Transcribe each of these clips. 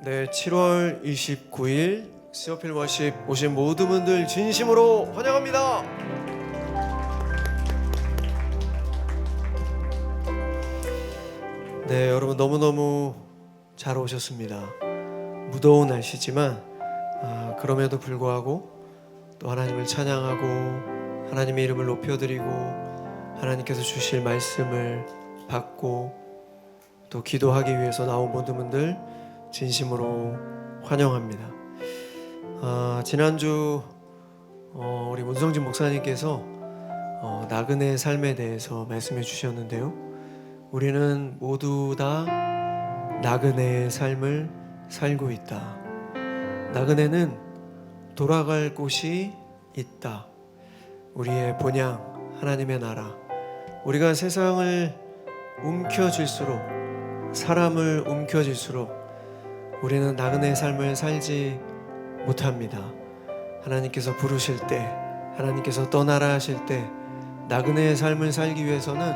네, 7월 29일 시어필 워십 오신 모든 분들 진심으로 환영합니다. 네, 여러분 너무너무 잘 오셨습니다. 무더운 날씨지만 그럼에도 불구하고 또 하나님을 찬양하고 하나님의 이름을 높여드리고 하나님께서 주실 말씀을 받고 또 기도하기 위해서 나온 모든 분들 진심으로 환영합니다. 지난주 우리 문성진 목사님께서 나그네의 삶에 대해서 말씀해 주셨는데요, 우리는 모두 다 나그네의 삶을 살고 있다. 나그네는 돌아갈 곳이 있다. 우리의 본향 하나님의 나라, 우리가 세상을 움켜쥘수록, 사람을 움켜쥘수록 우리는 나그네의 삶을 살지 못합니다. 하나님께서 부르실 때, 하나님께서 떠나라 하실 때 나그네의 삶을 살기 위해서는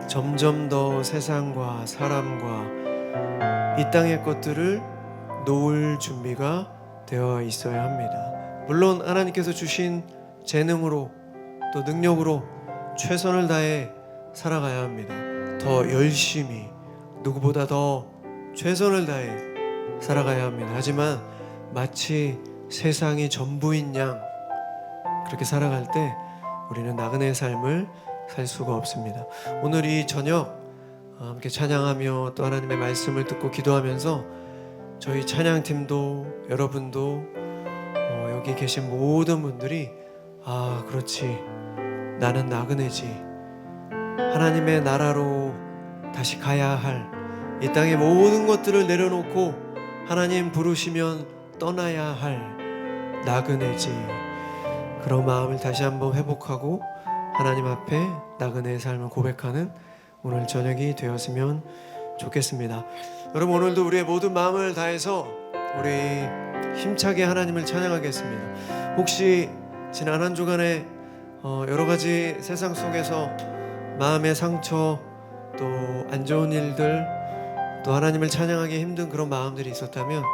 점점 더 세상과 사람과 이 땅의 것들을 놓을 준비가 되어 있어야 합니다. 물론 하나님께서 주신 재능으로 또 능력으로 최선을 다해 살아가야 합니다. 더 열심히, 누구보다 더 최선을 다해 살아가야 합니다. 하지만 마치 세상이 전부인 양 그렇게 살아갈 때 우리는 나그네의 삶을 살 수가 없습니다. 오늘 이 저녁 함께 찬양하며 또 하나님의 말씀을 듣고 기도하면서 저희 찬양팀도 여러분도 여기 계신 모든 분들이 그렇지, 나는 나그네지, 하나님의 나라로 다시 가야 할 이 땅의 모든 것들을 내려놓고 하나님 부르시면 떠나야 할 나그네지, 그런 마음을 다시 한번 회복하고 하나님 앞에 나그네의 삶을 고백하는 오늘 저녁이 되었으면 좋겠습니다. 여러분, 오늘도 우리의 모든 마음을 다해서 우리 힘차게 하나님을 찬양하겠습니다. 혹시 지난 한 주간에 여러 가지 세상 속에서 마음의 상처, 또 안 좋은 일들, 또 하나님을 찬양하기 힘든 그런 마음들이 있었다면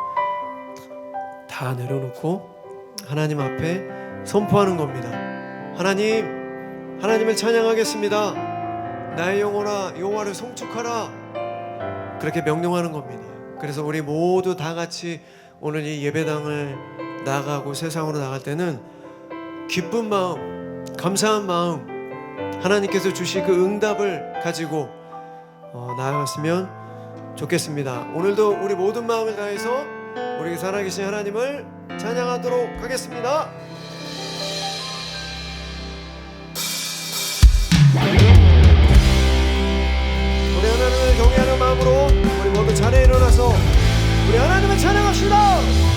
다 내려놓고 하나님 앞에 선포하는 겁니다. 하나님을 찬양하겠습니다. 나의 영혼아 여호와를 송축하라, 그렇게 명령하는 겁니다. 그래서 우리 모두 다 같이 오늘 이 예배당을 나가고 세상으로 나갈 때는 기쁜 마음, 감사한 마음, 하나님께서 주실 그 응답을 가지고 나아갔으면 좋겠습니다. 오늘도 우리 모든 마음을 다해서 우리 살아계신 하나님을 찬양하도록 하겠습니다. 우리 하나님을 경외하는 마음으로 우리 모두 자리에 일어나서 우리 하나님을 찬양합시다.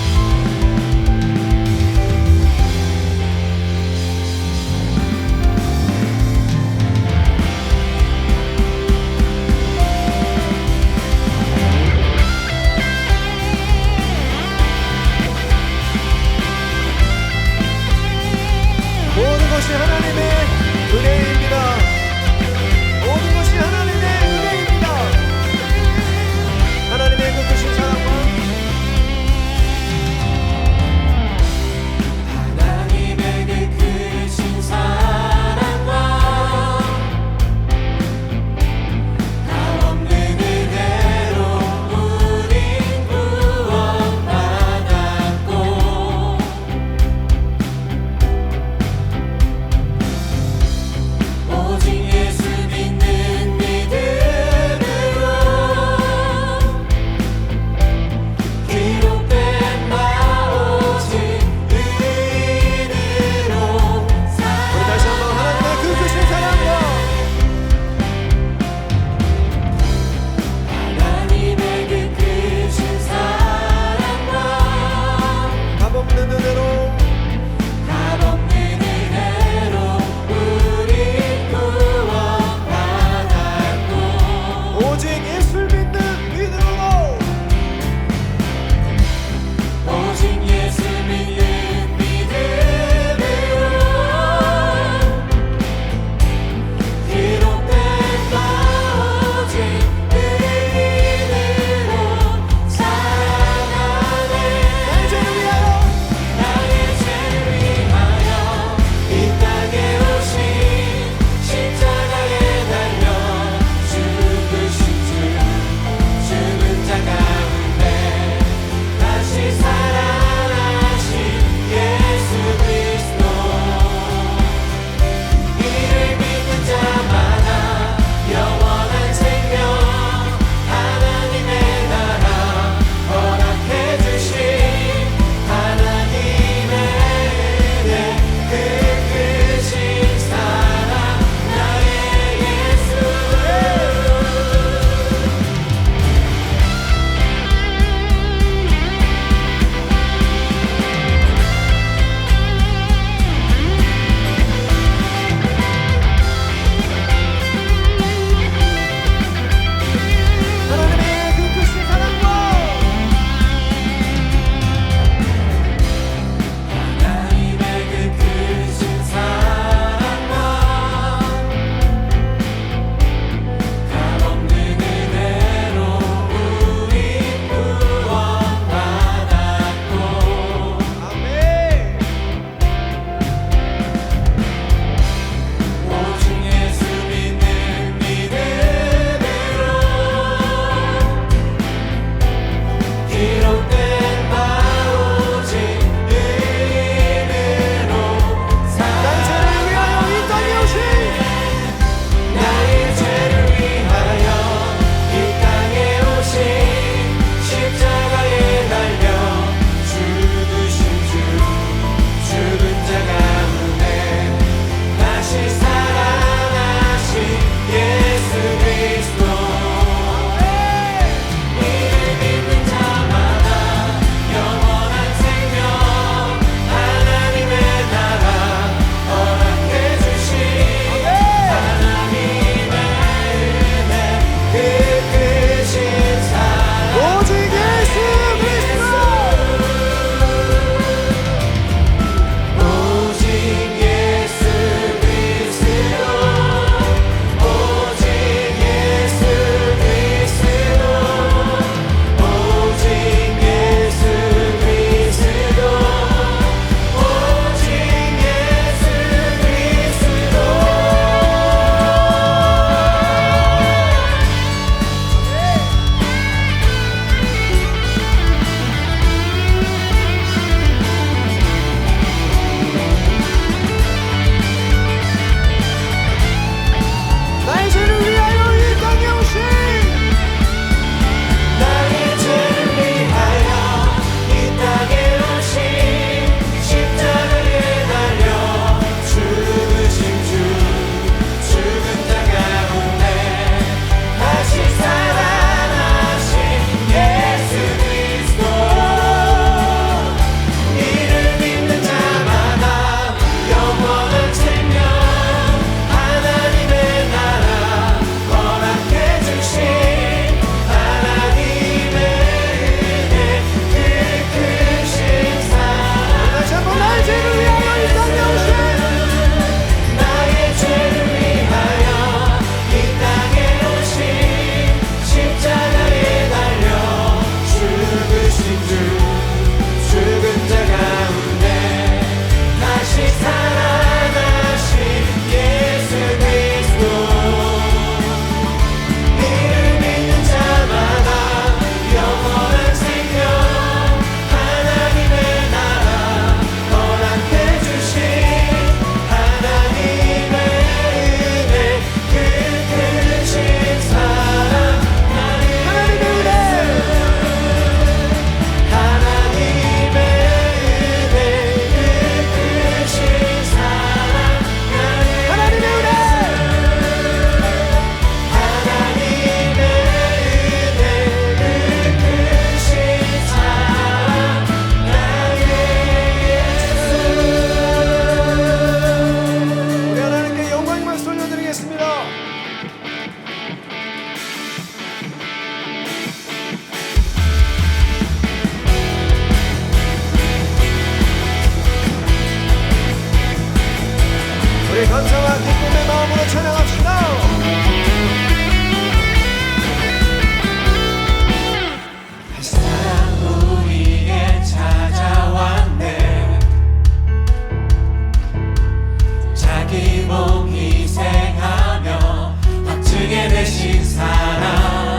내신 사랑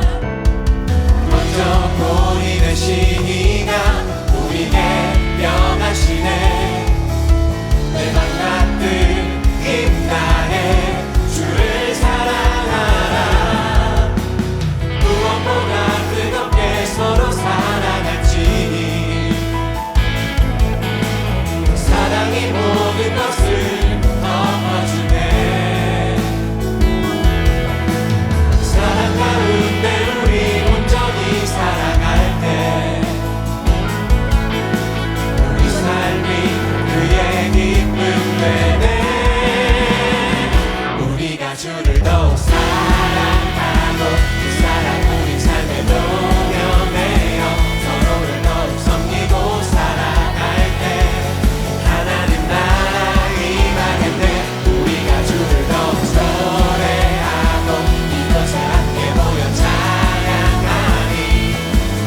먼저 본이 되신 이가 우리에게 명하시네. 내 맘 가득 힘 다해 주를 사랑하라. 무엇보다 뜨겁게 서로 사랑할지니 사랑이 모든 것을 덮어주네. 사랑 가운데 우리 온전히 사랑할 때 우리 삶이 그의 기쁨 되네. 우리가 주를 더욱 사랑하고 그 사랑 우리 삶에 녹여내어 서로를 더욱 섬기고 살아갈 때 하나님 나라 임하겠네. 우리가 주를 더욱 노래하고 이것에 함께 모여 찬양하니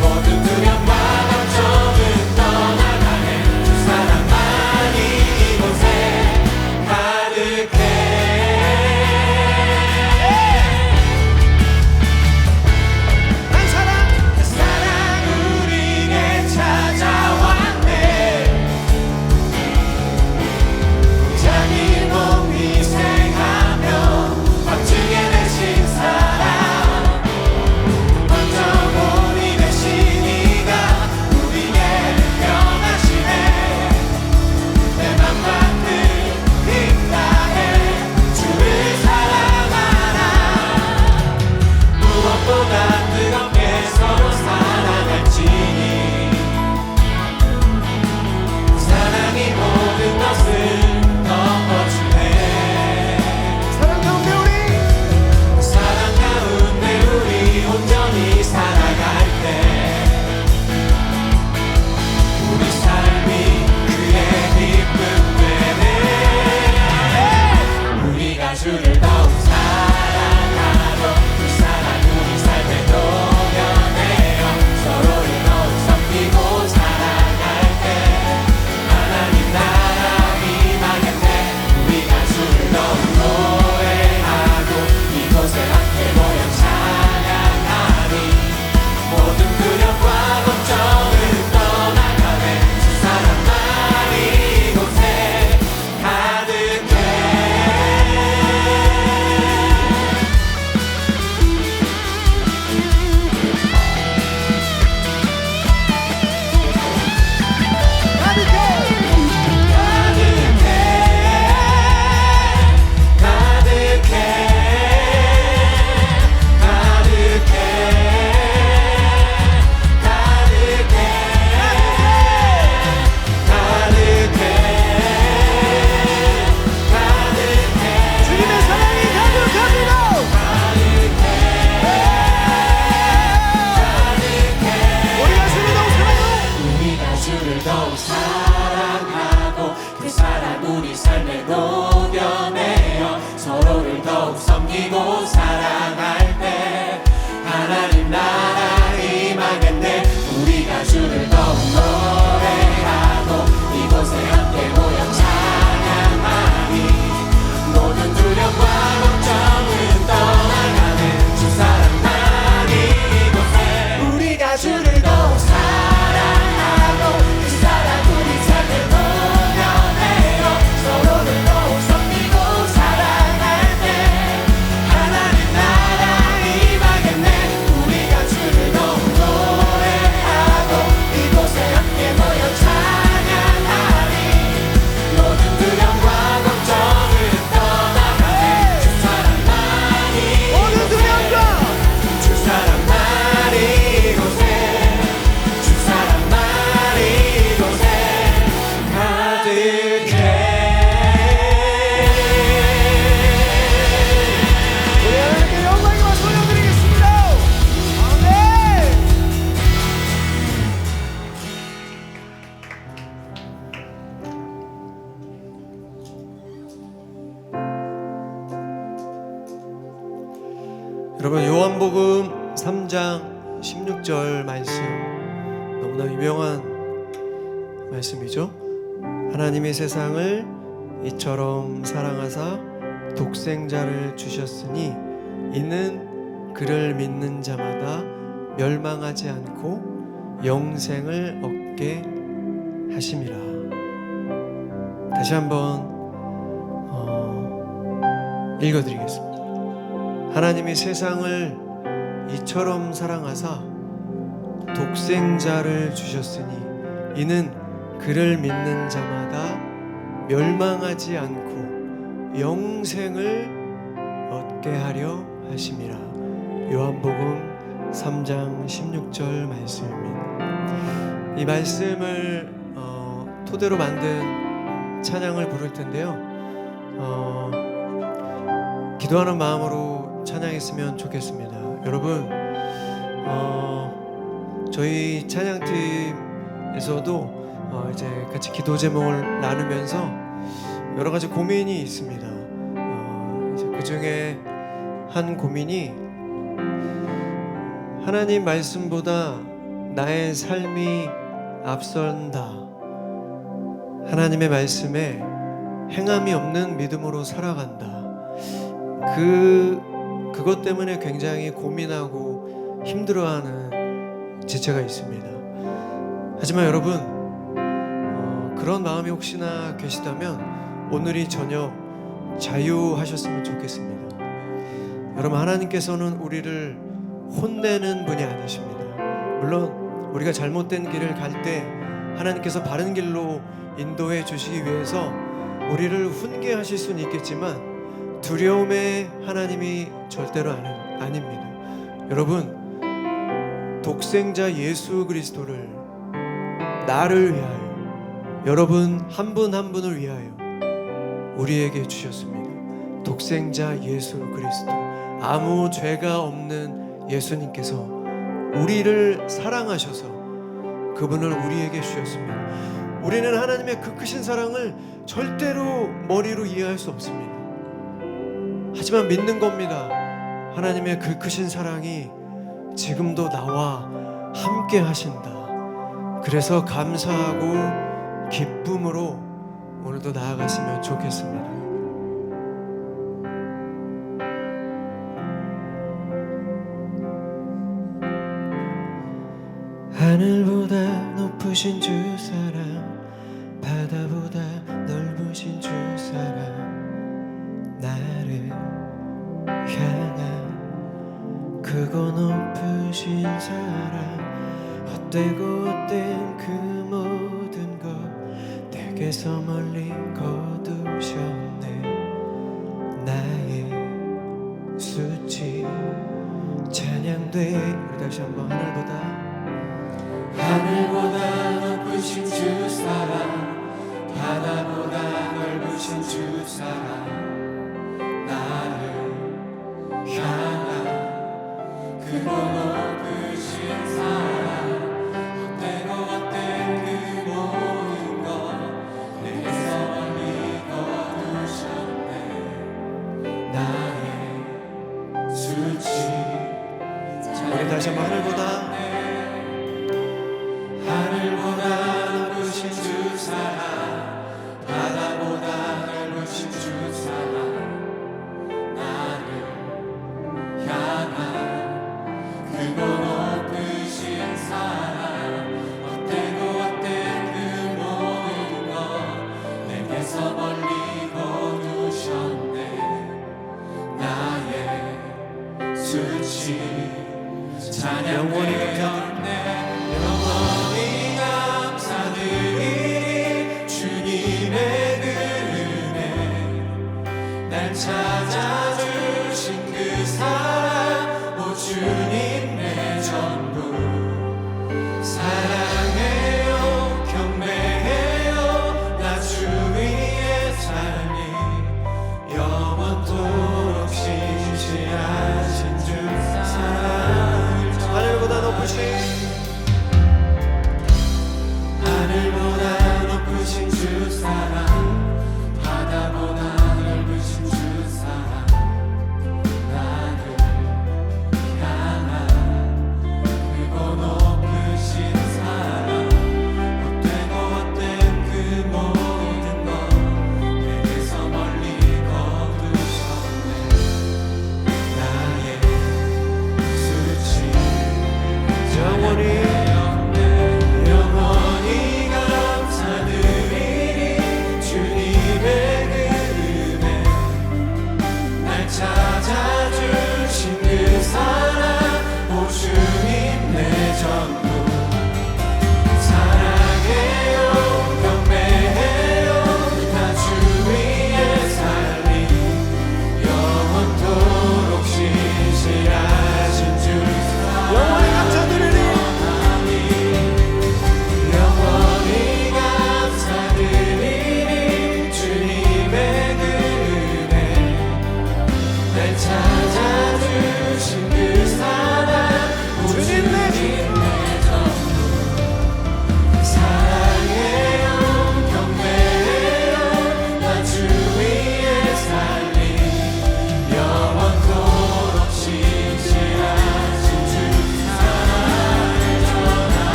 모든 두려움과 걱정은 떠나가네. 주 사랑만이 이곳에 가득해. 그 사랑 우리에게 찾아왔네. 자기 몸 희생하며 확증해 내신 사랑 먼저 본이 되신 이가 우리에게 명하시네. 내 맘 가득 힘 다해 주를 사랑하라. 무엇보다 뜨겁게 서로 사랑할지니 사랑이 모든 것을 덮어주네. 사랑 가운데 우리 온전히 살아갈 때 우리 삶이 그의 기쁨 되네. 우리가 주를 더욱 사랑하고 그 사랑 우리 삶에 녹여내어 서로를 더욱 섬기고 살아갈 때 하나님 나라 임하겠네. 우리가 주를 더욱 노래하고 이곳에 함께 모여 찬양하니 모든 두려움과 걱정은 떠나가네. 주 사랑만이 이곳에 가득해. 주님의 사랑이 가득합니다. 우리가 주를 더욱 사랑하고 그 사랑 우리 삶에 녹여내어 서로를 더욱 섬기고 사랑할 때 하나님 나라 임하겠네. 우리가 주를 더욱 노래하고 이곳에 함께 모여 찬양하니 모든 두려움과 걱정은 떠나가네. 주 사랑만이 이곳에 우리가 주를 더욱 사랑하고 그 사랑 우리 삶에 녹여내어 서로를 더욱 섬기고 사랑할 때 하나님 나라 임하겠네. 우리가 주를 더욱 노래하고 이곳에 함께 모여 찬양하니 모든 두려움과 걱정은 떠나가네. 주 사랑만이 모든 두려움과 주 사랑만이 이곳에 주 사랑만이 이곳에 가득해. 우리 하나님께 영광과 소리 드리겠습니다. 아멘. 여러분 요한복음 3장 16절 말씀 너무나 유명한 말씀이죠. 하나님이 세상을 이처럼 사랑하사 독생자를 주셨으니 이는 그를 믿는 자마다 멸망하지 않고 영생을 얻게 하심이라. 다시 한번 읽어드리겠습니다. 하나님이 세상을 이처럼 사랑하사 독생자를 주셨으니 이는 그를 믿는 자마다 멸망하지 않고 영생을 얻게 하려 하심이라. 요한복음 3장 16절 말씀입니다. 이 말씀을 토대로 만든 찬양을 부를 텐데요. 기도하는 마음으로 찬양했으면 좋겠습니다. 여러분, 저희 찬양팀에서도 이제 같이 기도 제목을 나누면서 여러 가지 고민이 있습니다. 이제 그 중에 한 고민이 하나님 말씀보다 나의 삶이 앞선다. 하나님의 말씀에 행함이 없는 믿음으로 살아간다. 그것 때문에 굉장히 고민하고 힘들어하는 지체가 있습니다. 하지만 여러분, 그런 마음이 혹시나 계시다면 오늘이 저녁 자유하셨으면 좋겠습니다. 여러분, 하나님께서는 우리를 혼내는 분이 아니십니다. 물론 우리가 잘못된 길을 갈 때 하나님께서 바른 길로 인도해 주시기 위해서 우리를 훈계하실 수는 있겠지만 두려움의 하나님이 절대로 아닙니다. 여러분, 독생자 예수 그리스도를 나를 위하여, 여러분 한 분 한 분을 위하여 우리에게 주셨습니다. 독생자 예수 그리스도, 아무 죄가 없는 예수님께서 우리를 사랑하셔서 그분을 우리에게 주셨습니다. 우리는 하나님의 그 크신 사랑을 절대로 머리로 이해할 수 없습니다. 하지만 믿는 겁니다. 하나님의 그 크신 사랑이 지금도 나와 함께 하신다. 그래서 감사하고 기쁨으로 오늘도 나아갔으면 좋겠습니다. 하늘보다 높으신 주 사랑, 바다보다 넓으신 주 사랑, 나를 향한 크고 높으신 사랑, 헛되고 헛된 그 모든 것 내게서 멀리 거두셨네. 나의 수치 찬양돼. 우리 다시 한번 하늘보다 높으신 주 사랑, 바다보다 넓으신 주 사랑, 나를 향한 크고 높으신 사랑, 헛되고 헛된 그 모든 것 내게서 멀리 거두셨네. 나의 수치. 우리 다시 한번 하늘보다 높으신 주 사랑, 바다보다 넓으신 주 사랑, 나를 향한 크고 높으신 사랑, 헛되고 헛된 그 모든 것 내게서 멀리 거두셨네. 나의 수치 찬양 영원히 감사드립니다. 영원히 감사드리니 주님의 그 은혜, 날 찾아주신 그 사랑, 오 주님 내 전부. 사랑해요 경배해요, 나 주 위의 삶이 영원토록 신실하신 주 사랑을. 하늘보다 높으신 주 사랑, 바다보다 넓으신 주 사랑, 나를 향한 크고 높으신 사랑, 헛되고 헛된 그 모든 것 내게서 멀리 거두셨네. 나의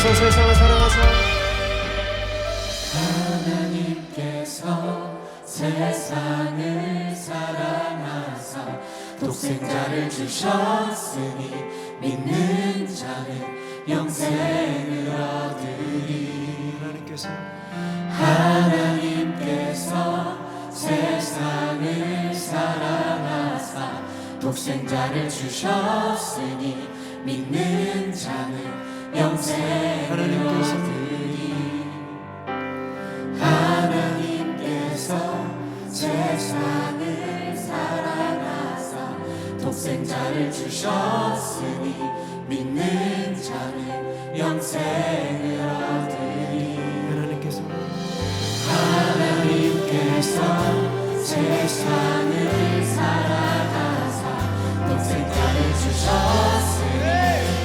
하나님께서 세상을 사랑하사 하나님께서 세상을 사랑하사 독생자를 주셨으니 믿는 자는 영생을 얻으리. 하나님께서 세상을 사랑하사 독생자를 주셨으니 믿는 자는 영생을 얻으리. 하나님께서 세상을 사랑하사 독생자를 주셨으니 믿는 자는 영생을 얻으리. 하나님께서 세상을 사랑하사 독생자를 주셨으니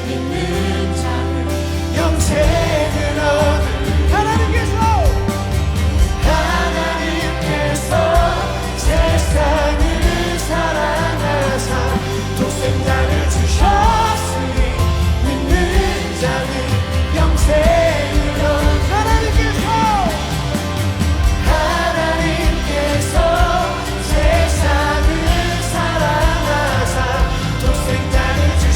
믿는 자는 영생을 얻으리. 하나님께서 세상을 사랑하사 독생자를 주셨으니 믿는 자는 영생을 얻으리. 하나님께서 세상을 사랑하사 독생자를 주셨으니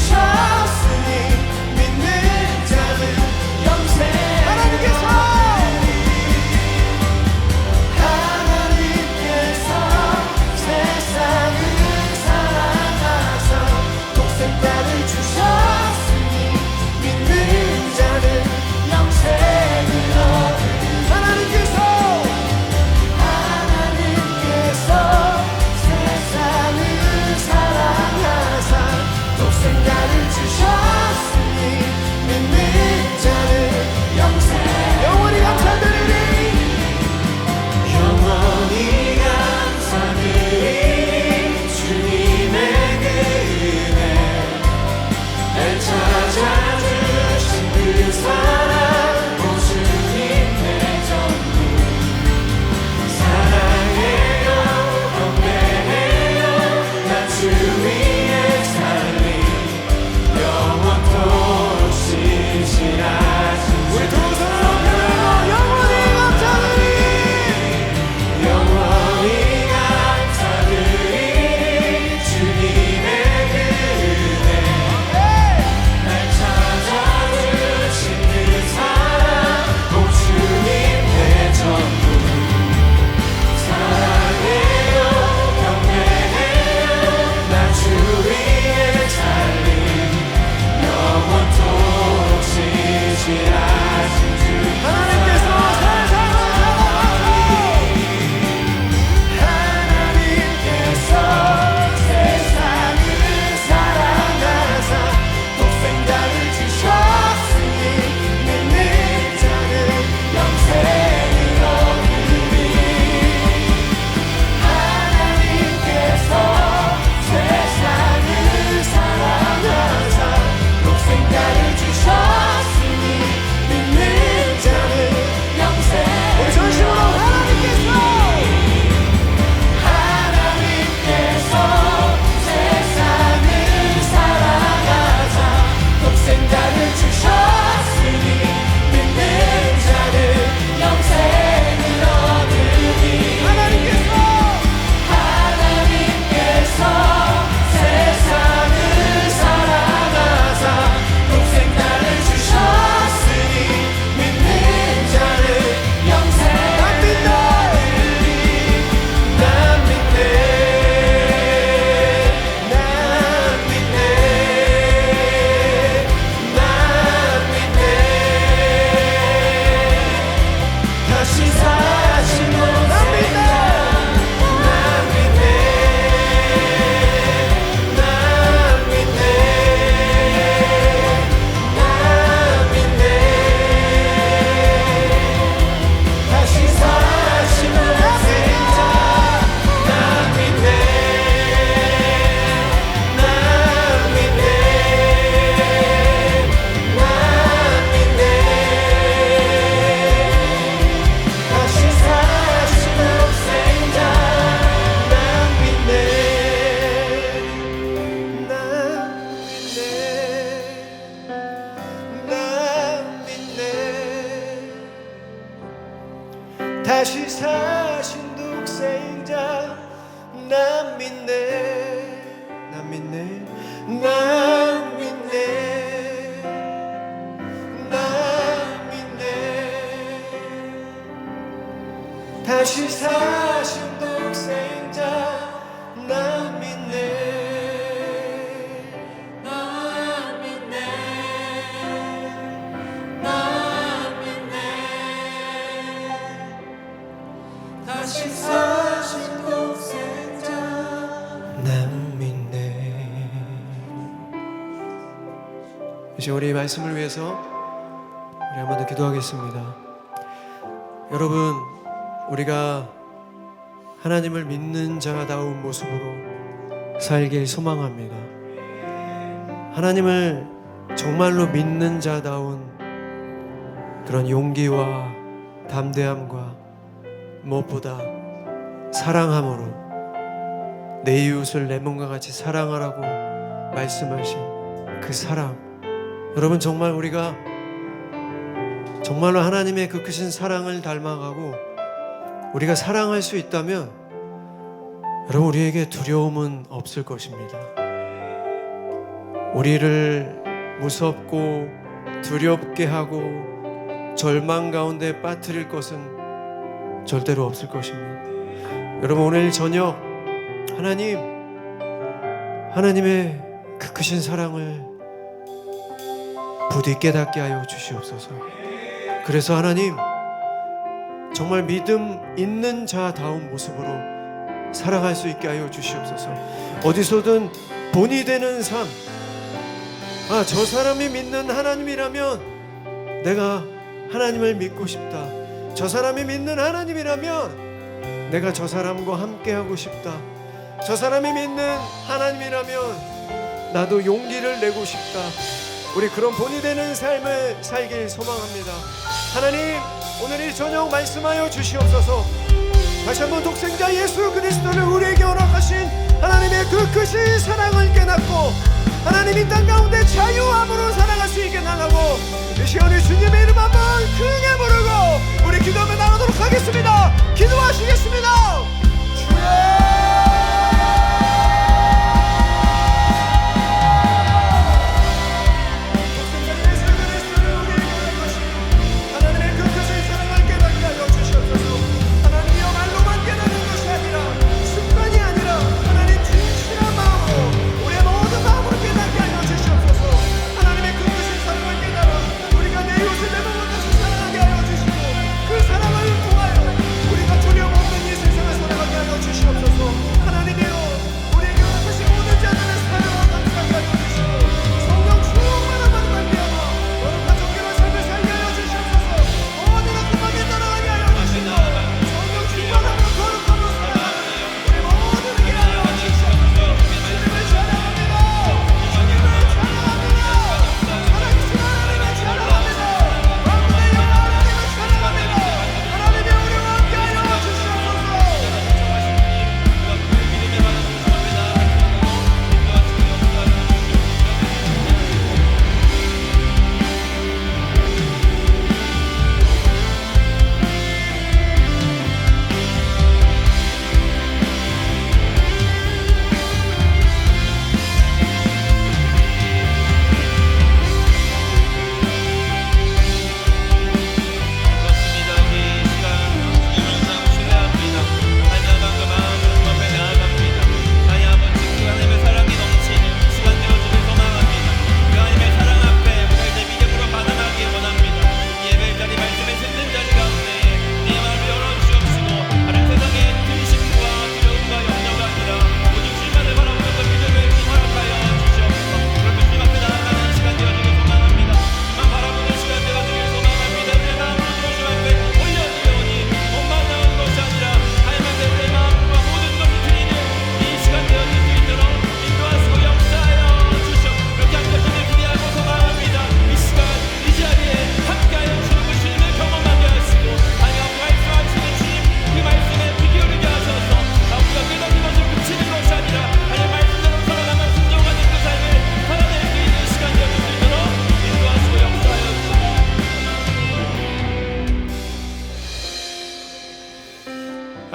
사신 독생자 난 믿네 난 믿네 난 믿네 난 믿네 다시 사신 독생자 난 믿네 난 믿네 난 믿네 다시 사신 독생자 난 믿네. 이제 우리 말씀을 위해서 우리 한 번 더 기도하겠습니다. 여러분, 우리가 하나님을 믿는 자다운 모습으로 살길 소망합니다. 하나님을 정말로 믿는 자다운 그런 용기와 담대함과 무엇보다 사랑함으로 내 이웃을 내 몸과 같이 사랑하라고 말씀하신 그 사랑, 여러분 정말 우리가 정말로 하나님의 그 크신 사랑을 닮아가고 우리가 사랑할 수 있다면 여러분 우리에게 두려움은 없을 것입니다. 우리를 무섭고 두렵게 하고 절망 가운데 빠뜨릴 것은 절대로 없을 것입니다. 여러분 오늘 저녁 하나님의 그 크신 사랑을 부디 깨닫게 하여 주시옵소서. 그래서 하나님 정말 믿음 있는 자다운 모습으로 살아갈 수 있게 하여 주시옵소서. 어디서든 본이 되는 삶, 저 사람이 믿는 하나님이라면 내가 하나님을 믿고 싶다. 저 사람이 믿는 하나님이라면 내가 저 사람과 함께 하고 싶다. 저 사람이 믿는 하나님이라면 나도 용기를 내고 싶다. 우리 그런 본이 되는 삶을 살길 소망합니다. 하나님 오늘 이 저녁 말씀하여 주시옵소서. 다시 한번 독생자 예수 그리스도를 우리에게 허락하신 하나님의 그 크신 사랑을 깨닫고 하나님 이 땅 가운데 자유함으로 살아갈 수 있게 달라고 이 시간에 주님의 이름 한번 크게 부르고 우리 기도하며 나가도록 하겠습니다. 기도하시겠습니다. 주여 우리의 모든 마음으로 깨닫게 하여 주시옵소서.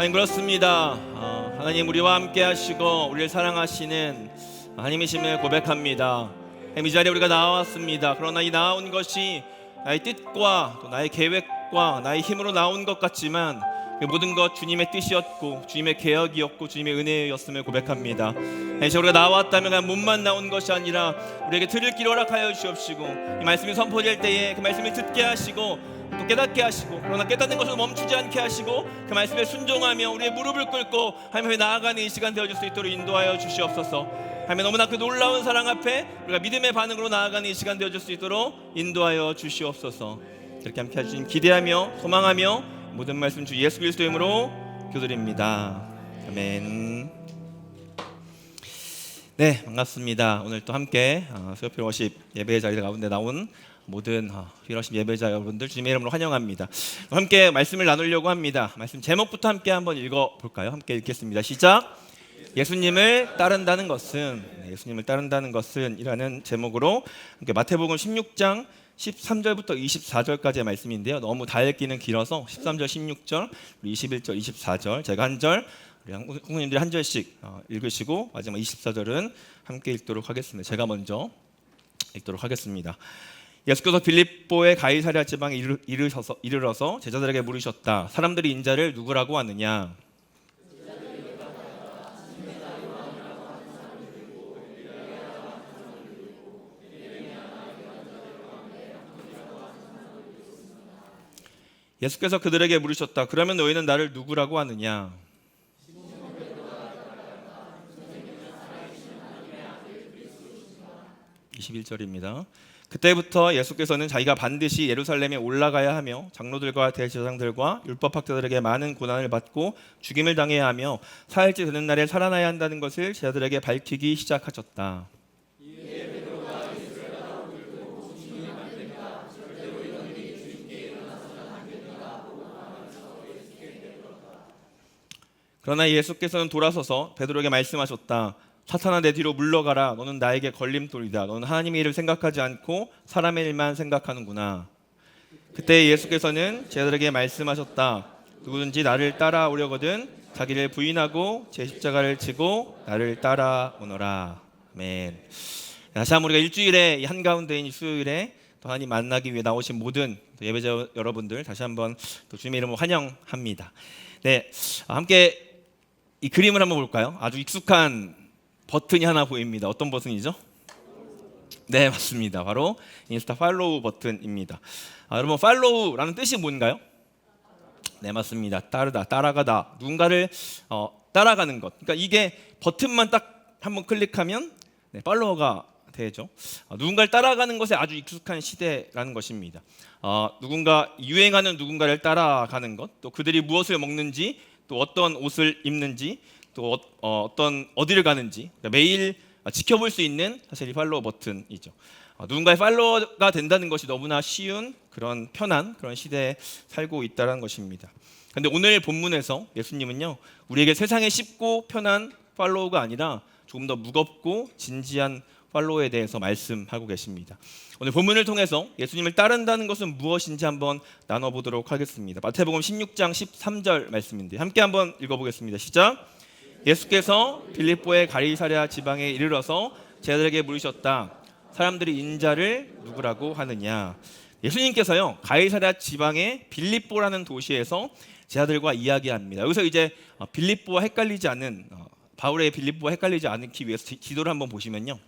하나님 그렇습니다. 하나님 우리와 함께 하시고 우리를 사랑하시는 하나님이심을 고백합니다. 이 자리에 우리가 나왔습니다. 그러나 이 나온 것이 나의 뜻과 또 나의 계획과 나의 힘으로 나온 것 같지만 그 모든 것 주님의 뜻이었고 주님의 계획이었고 주님의 은혜였음을 고백합니다. 이제 우리가 나왔다면 그냥 몸만 나온 것이 아니라 우리에게 들을 길 허락하여 주옵시고 이 말씀이 선포될 때에 그 말씀을 듣게 하시고 또 깨닫게 하시고 그러나 깨닫는 것으로 멈추지 않게 하시고 그 말씀에 순종하며 우리의 무릎을 꿇고 하나님 앞에 나아가는 이 시간 되어줄 수 있도록 인도하여 주시옵소서. 하나님 너무나 그 놀라운 사랑 앞에 우리가 믿음의 반응으로 나아가는 이 시간 되어줄 수 있도록 인도하여 주시옵소서. 그렇게 함께 해주신 기대하며 소망하며 모든 말씀 주 예수 그리스도의 이름으로 기도드립니다. 아멘. 네, 반갑습니다. 오늘 또 함께 수요필 워십 예배의 자리 가운데 나온 모든 휘러십 예배자 여러분들 주님의 이름으로 환영합니다. 함께 말씀을 나누려고 합니다. 말씀 제목부터 함께 한번 읽어볼까요? 함께 읽겠습니다. 시작. 예수님을 따른다는 것은 예수님을 따른다는 것은 이라는 제목으로 함께 마태복음 16장 13절부터 24절까지의 말씀인데요. 너무 다 읽기는 길어서 13절, 16절, 21절, 24절 제가 한 절, 우리 한국님들이 한 절씩 읽으시고 마지막 24절은 함께 읽도록 하겠습니다. 제가 먼저 읽도록 하겠습니다. 예수께서 빌립보의 가이사랴 지방에 이르러서 제자들에게 물으셨다. 사람들이 인자를 누구라고 하느냐? 예수께서 그들에게 물으셨다. 그러면 너희는 나를 누구라고 하느냐? (21절입니다) 그때부터 예수께서는 자기가 반드시 예루살렘에 올라가야 하며 장로들과 대제사장들과 율법학자들에게 많은 고난을 받고 죽임을 당해야 하며 사흘째 되는 날에 살아나야 한다는 것을 제자들에게 밝히기 시작하셨다. 그러나 예수께서는 돌아서서 베드로에게 말씀하셨다. 사탄아 내 뒤로 물러가라. 너는 나에게 걸림돌이다. 너는 하나님의 일을 생각하지 않고 사람의 일만 생각하는구나. 그때 예수께서는 제자들에게 말씀하셨다. 누구든지 나를 따라오려거든 자기를 부인하고 제 십자가를 지고 나를 따라오너라. 아멘. 다시 한번 우리가 일주일에 한가운데인 이 수요일에 또 하나님 만나기 위해 나오신 모든 예배자 여러분들 다시 한번 또 주님의 이름으로 환영합니다. 네, 함께 이 그림을 한번 볼까요? 아주 익숙한 버튼이 하나 보입니다. 어떤 버튼이죠? 네, 맞습니다. 바로 인스타 팔로우 버튼입니다. 여러분 팔로우라는 뜻이 뭔가요? 네, 맞습니다. 따르다, 따라가다, 누군가를 따라가는 것. 그러니까 이게 버튼만 딱 한번 클릭하면 팔로워가 되죠. 누군가를 따라가는 것에 아주 익숙한 시대라는 것입니다. 유행하는 누군가를 따라가는 것, 또 그들이 무엇을 먹는지, 또 어떤 옷을 입는지, 또 어디를 가는지 매일 지켜볼 수 있는 사실 이 팔로워 버튼이죠. 누군가의 팔로워가 된다는 것이 너무나 쉬운 그런 편한 그런 시대에 살고 있다는 것입니다. 그런데 오늘 본문에서 예수님은요 우리에게 세상에 쉽고 편한 팔로워가 아니라 조금 더 무겁고 진지한 팔로워에 대해서 말씀하고 계십니다. 오늘 본문을 통해서 예수님을 따른다는 것은 무엇인지 한번 나눠보도록 하겠습니다. 마태복음 16장 13절 말씀인데 함께 한번 읽어보겠습니다. 시작. 예수께서 빌립보의 가이사랴 지방에 이르러서 제자들에게 물으셨다. 사람들이 인자를 누구라고 하느냐? 예수님께서요 가이사랴 지방의 빌립보라는 도시에서 제자들과 이야기합니다. 여기서 이제 빌립보와 헷갈리지 않는 바울의 빌립보와 헷갈리지 않기 위해서 지도를 한번 보시면요.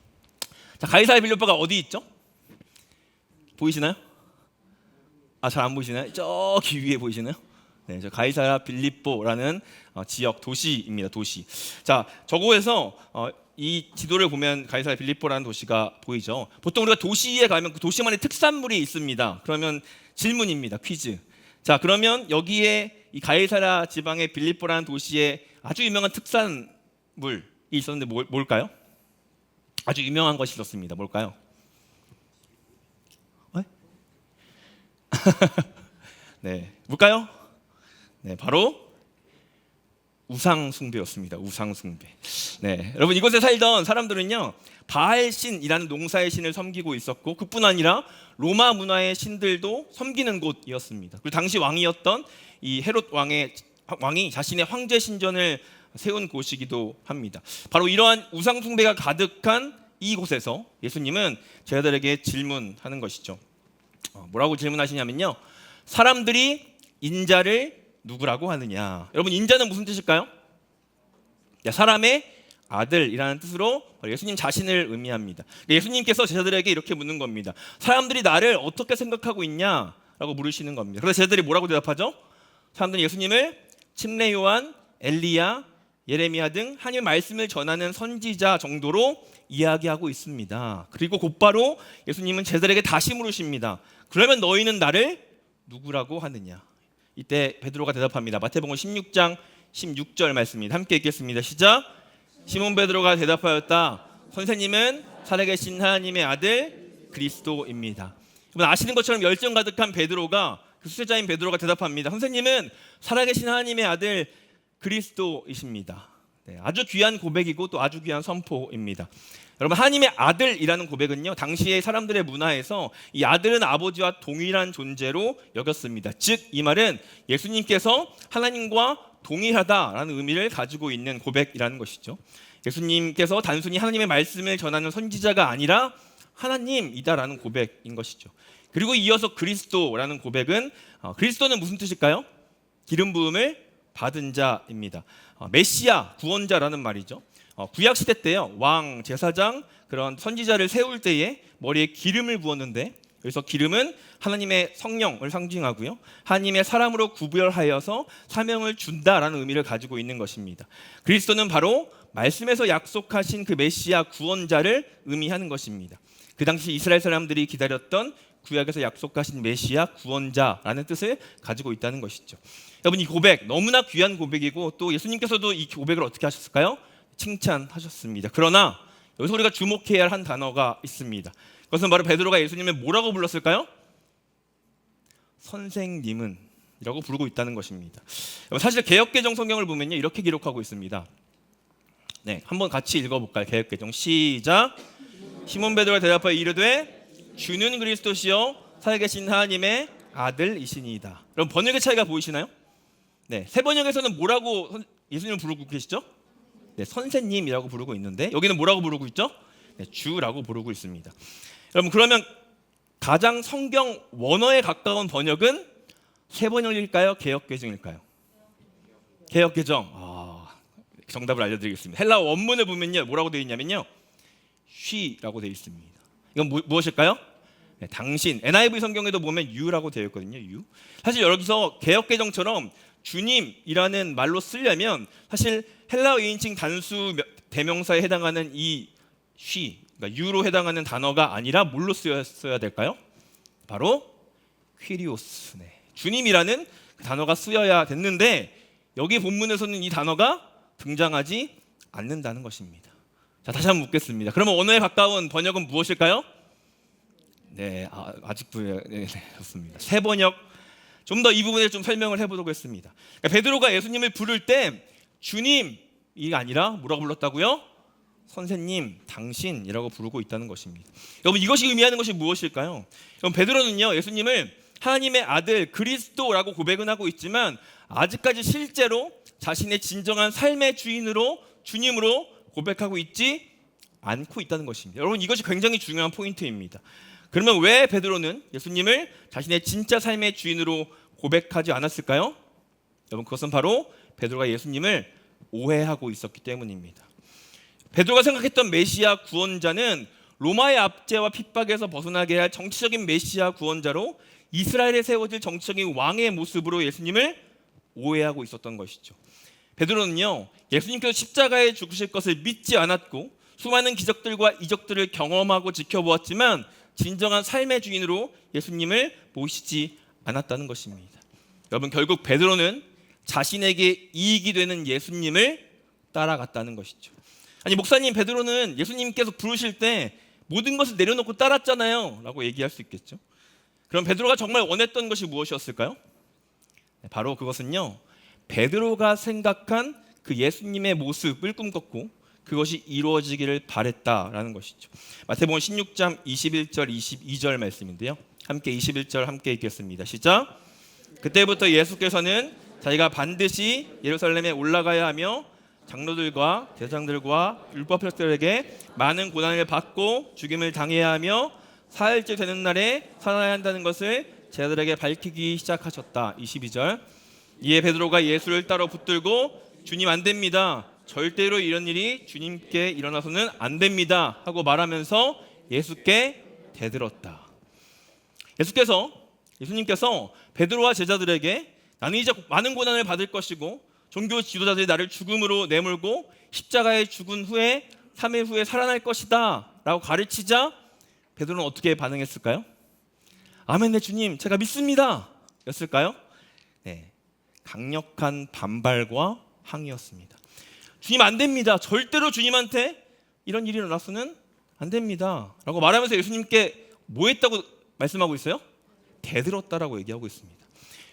자, 가이사랴 빌립보가 어디 있죠? 보이시나요? 잘 안 보이시나요? 저기 위에 보이시나요? 네, 저 가이사랴 빌립보라는 지역 도시입니다. 도시. 자, 저곳에서 이 지도를 보면 가이사랴 빌립보라는 도시가 보이죠. 보통 우리가 도시에 가면 그 도시만의 특산물이 있습니다. 그러면 질문입니다. 퀴즈. 자, 그러면 여기에 이 가이사랴 지방의 빌립보라는 도시에 아주 유명한 특산물이 있었는데 뭘까요? 아주 유명한 것이 있었습니다. 뭘까요? 네, 뭘까요? 네, 바로 우상 숭배였습니다. 우상 숭배. 네, 여러분 이곳에 살던 사람들은요 바알 신이라는 농사의 신을 섬기고 있었고 그뿐 아니라 로마 문화의 신들도 섬기는 곳이었습니다. 그리고 당시 왕이었던 이 헤롯 왕의 왕이 자신의 황제 신전을 세운 곳이기도 합니다. 바로 이러한 우상 숭배가 가득한 이곳에서 예수님은 제자들에게 질문하는 것이죠. 뭐라고 질문하시냐면요, 사람들이 인자를 누구라고 하느냐. 여러분, 인자는 무슨 뜻일까요? 사람의 아들이라는 뜻으로 예수님 자신을 의미합니다. 예수님께서 제자들에게 이렇게 묻는 겁니다. 사람들이 나를 어떻게 생각하고 있냐라고 물으시는 겁니다. 그래서 제자들이 뭐라고 대답하죠? 사람들이 예수님을 침례 요한, 엘리야, 예레미야 등 하나님의 말씀을 전하는 선지자 정도로 이야기하고 있습니다. 그리고 곧바로 예수님은 제자들에게 다시 물으십니다. 그러면 너희는 나를 누구라고 하느냐? 이때 베드로가 대답합니다. 마태복음 16장 16절 말씀입니다. 함께 읽겠습니다. 시작. 시몬 베드로가 대답하였다. 선생님은 살아계신 하나님의 아들 그리스도입니다. 여러분, 아시는 것처럼 열정 가득한 베드로가, 그 수제자인 베드로가 대답합니다. 선생님은 살아계신 하나님의 아들 그리스도이십니다. 아주 귀한 고백이고 또 아주 귀한 선포입니다. 여러분, 하나님의 아들이라는 고백은요, 당시의 사람들의 문화에서 이 아들은 아버지와 동일한 존재로 여겼습니다. 즉, 이 말은 예수님께서 하나님과 동일하다라는 의미를 가지고 있는 고백이라는 것이죠. 예수님께서 단순히 하나님의 말씀을 전하는 선지자가 아니라 하나님이다라는 고백인 것이죠. 그리고 이어서 그리스도라는 고백은, 그리스도는 무슨 뜻일까요? 기름 부음을 받은 자입니다. 메시아, 구원자라는 말이죠. 구약 시대 때요, 왕, 제사장, 그런 선지자를 세울 때에 머리에 기름을 부었는데, 그래서 기름은 하나님의 성령을 상징하고요, 하나님의 사람으로 구별하여서 사명을 준다라는 의미를 가지고 있는 것입니다. 그리스도는 바로 말씀에서 약속하신 그 메시아 구원자를 의미하는 것입니다. 그 당시 이스라엘 사람들이 기다렸던 구약에서 약속하신 메시아 구원자라는 뜻을 가지고 있다는 것이죠. 여러분, 이 고백 너무나 귀한 고백이고 또 예수님께서도 이 고백을 어떻게 하셨을까요? 칭찬하셨습니다. 그러나 여기서 우리가 주목해야 할 한 단어가 있습니다. 그것은 바로 베드로가 예수님을 뭐라고 불렀을까요? 선생님은 이라고 부르고 있다는 것입니다. 사실 개역개정 성경을 보면요, 이렇게 기록하고 있습니다. 네, 한번 같이 읽어볼까요? 개역개정 시작. 시몬 베드로가 대답하여 이르되 주는 그리스도시요 살아계신 하나님의 아들이시니이다. 여러분, 번역의 차이가 보이시나요? 네, 새 번역에서는 뭐라고 예수님을 부르고 계시죠? 네, 선생님이라고 부르고 있는데 여기는 뭐라고 부르고 있죠? 네, 주라고 부르고 있습니다. 여러분, 그러면 가장 성경 원어에 가까운 번역은 새 번역일까요? 개역개정일까요? 개역개정. 정답을 알려드리겠습니다. 헬라어 원문을 보면요, 뭐라고 되어 있냐면요, she라고 되어 있습니다. 이건 무엇일까요? 네, 당신. NIV 성경에도 보면 you라고 되어 있거든요. you. 사실 여기서 개역개정처럼 주님이라는 말로 쓰려면 사실 헬라어 2인칭 단수 대명사에 해당하는 이 she, 그러니까 you로 해당하는 단어가 아니라 뭘로 쓰여야 될까요? 바로 퀴리오스. 네. 주님이라는 그 단어가 쓰여야 됐는데 여기 본문에서는 이 단어가 등장하지 않는다는 것입니다. 자, 다시 한번 묻겠습니다. 그러면 언어에 가까운 번역은 무엇일까요? 네, 아직도 네, 좋습니다. 새 번역. 좀 더 이 부분에 좀 설명을 해보도록 하겠습니다. 그러니까 베드로가 예수님을 부를 때 주님이 아니라 뭐라고 불렀다고요? 선생님, 당신이라고 부르고 있다는 것입니다. 여러분, 이것이 의미하는 것이 무엇일까요? 여러분, 베드로는요, 예수님을 하나님의 아들 그리스도라고 고백은 하고 있지만 아직까지 실제로 자신의 진정한 삶의 주인으로, 주님으로 고백하고 있지 않고 있다는 것입니다. 여러분, 이것이 굉장히 중요한 포인트입니다. 그러면 왜 베드로는 예수님을 자신의 진짜 삶의 주인으로 고백하지 않았을까요? 여러분, 그것은 바로 베드로가 예수님을 오해하고 있었기 때문입니다. 베드로가 생각했던 메시아 구원자는 로마의 압제와 핍박에서 벗어나게 할 정치적인 메시아 구원자로 이스라엘에 세워질 정치적인 왕의 모습으로 예수님을 오해하고 있었던 것이죠. 베드로는요, 예수님께서 십자가에 죽으실 것을 믿지 않았고 수많은 기적들과 이적들을 경험하고 지켜보았지만 진정한 삶의 주인으로 예수님을 모시지 않았다는 것입니다. 여러분, 결국 베드로는 자신에게 이익이 되는 예수님을 따라갔다는 것이죠. 아니, 목사님, 베드로는 예수님께서 부르실 때 모든 것을 내려놓고 따랐잖아요 라고 얘기할 수 있겠죠. 그럼 베드로가 정말 원했던 것이 무엇이었을까요? 바로 그것은요, 베드로가 생각한 그 예수님의 모습을 꿈꿨고 그것이 이루어지기를 바랬다라는 것이죠. 마태복음 16장 21절 22절 말씀인데요, 함께 21절 함께 읽겠습니다. 시작. 그때부터 예수께서는 자기가 반드시 예루살렘에 올라가야 하며 장로들과 대장들과 율법학자들에게 많은 고난을 받고 죽임을 당해야 하며 사흘째 되는 날에 살아야 한다는 것을 제자들에게 밝히기 시작하셨다. 22절. 이에 베드로가 예수를 따라 붙들고 주님 안 됩니다. 절대로 이런 일이 주님께 일어나서는 안 됩니다. 하고 말하면서 예수께 대들었다. 예수님께서 베드로와 제자들에게 나는 이제 많은 고난을 받을 것이고 종교 지도자들이 나를 죽음으로 내몰고 십자가에 죽은 후에 3일 후에 살아날 것이다 라고 가르치자 베드로는 어떻게 반응했을까요? 아멘, 네 주님 제가 믿습니다 였을까요? 네, 강력한 반발과 항의였습니다. 주님 안 됩니다. 절대로 주님한테 이런 일이 일어나서는 안 됩니다 라고 말하면서 예수님께 뭐 했다고 말씀하고 있어요? 대들었다라고 얘기하고 있습니다.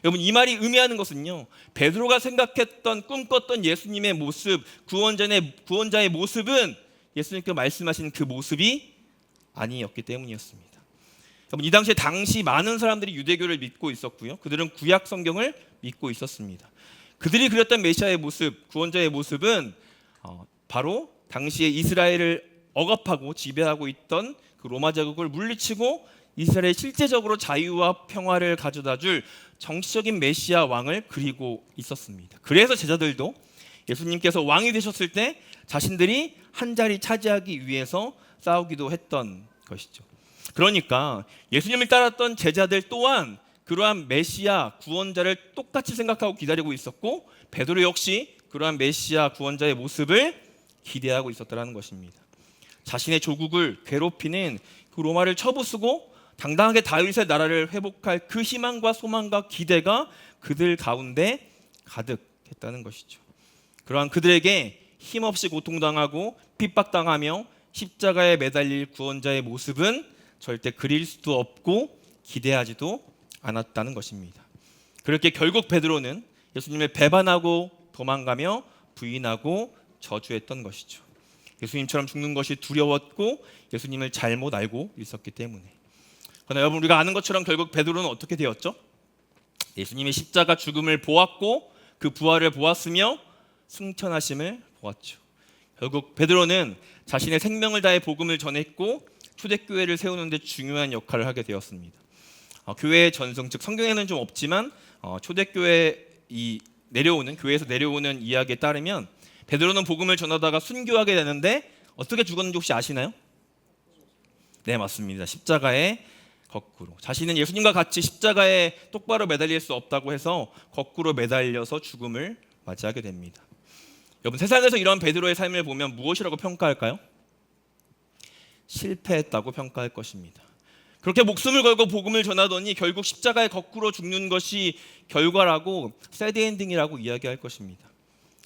여러분, 이 말이 의미하는 것은요, 베드로가 생각했던 꿈꿨던 예수님의 모습, 구원자의 모습은 예수님께 말씀하신 그 모습이 아니었기 때문이었습니다. 여러분, 이 당시 많은 사람들이 유대교를 믿고 있었고요, 그들은 구약 성경을 믿고 있었습니다. 그들이 그렸던 메시아의 모습, 구원자의 모습은 바로 당시에 이스라엘을 억압하고 지배하고 있던 그 로마 제국을 물리치고 이스라엘에 실제적으로 자유와 평화를 가져다줄 정치적인 메시아 왕을 그리고 있었습니다. 그래서 제자들도 예수님께서 왕이 되셨을 때 자신들이 한 자리 차지하기 위해서 싸우기도 했던 것이죠. 그러니까 예수님을 따랐던 제자들 또한 그러한 메시아 구원자를 똑같이 생각하고 기다리고 있었고, 베드로 역시 그러한 메시아 구원자의 모습을 기대하고 있었다는 것입니다. 자신의 조국을 괴롭히는 그 로마를 쳐부수고 당당하게 다윗의 나라를 회복할 그 희망과 소망과 기대가 그들 가운데 가득했다는 것이죠. 그러한 그들에게 힘없이 고통당하고 핍박당하며 십자가에 매달릴 구원자의 모습은 절대 그릴 수도 없고 기대하지도 않았다는 것입니다. 그렇게 결국 베드로는 예수님을 배반하고 도망가며 부인하고 저주했던 것이죠. 예수님처럼 죽는 것이 두려웠고 예수님을 잘못 알고 있었기 때문에. 그러나 여러분, 우리가 아는 것처럼 결국 베드로는 어떻게 되었죠? 예수님의 십자가 죽음을 보았고 그 부활을 보았으며 승천하심을 보았죠. 결국 베드로는 자신의 생명을 다해 복음을 전했고 초대교회를 세우는 데 중요한 역할을 하게 되었습니다. 교회의 전승, 즉 성경에는 좀 없지만 초대교회 교회에서 내려오는 이야기에 따르면 베드로는 복음을 전하다가 순교하게 되는데 어떻게 죽었는지 혹시 아시나요? 네, 맞습니다. 십자가에 거꾸로. 자신은 예수님과 같이 십자가에 똑바로 매달릴 수 없다고 해서 거꾸로 매달려서 죽음을 맞이하게 됩니다. 여러분, 세상에서 이런 베드로의 삶을 보면 무엇이라고 평가할까요? 실패했다고 평가할 것입니다. 그렇게 목숨을 걸고 복음을 전하더니 결국 십자가에 거꾸로 죽는 것이 결과라고 새드 엔딩이라고 이야기할 것입니다.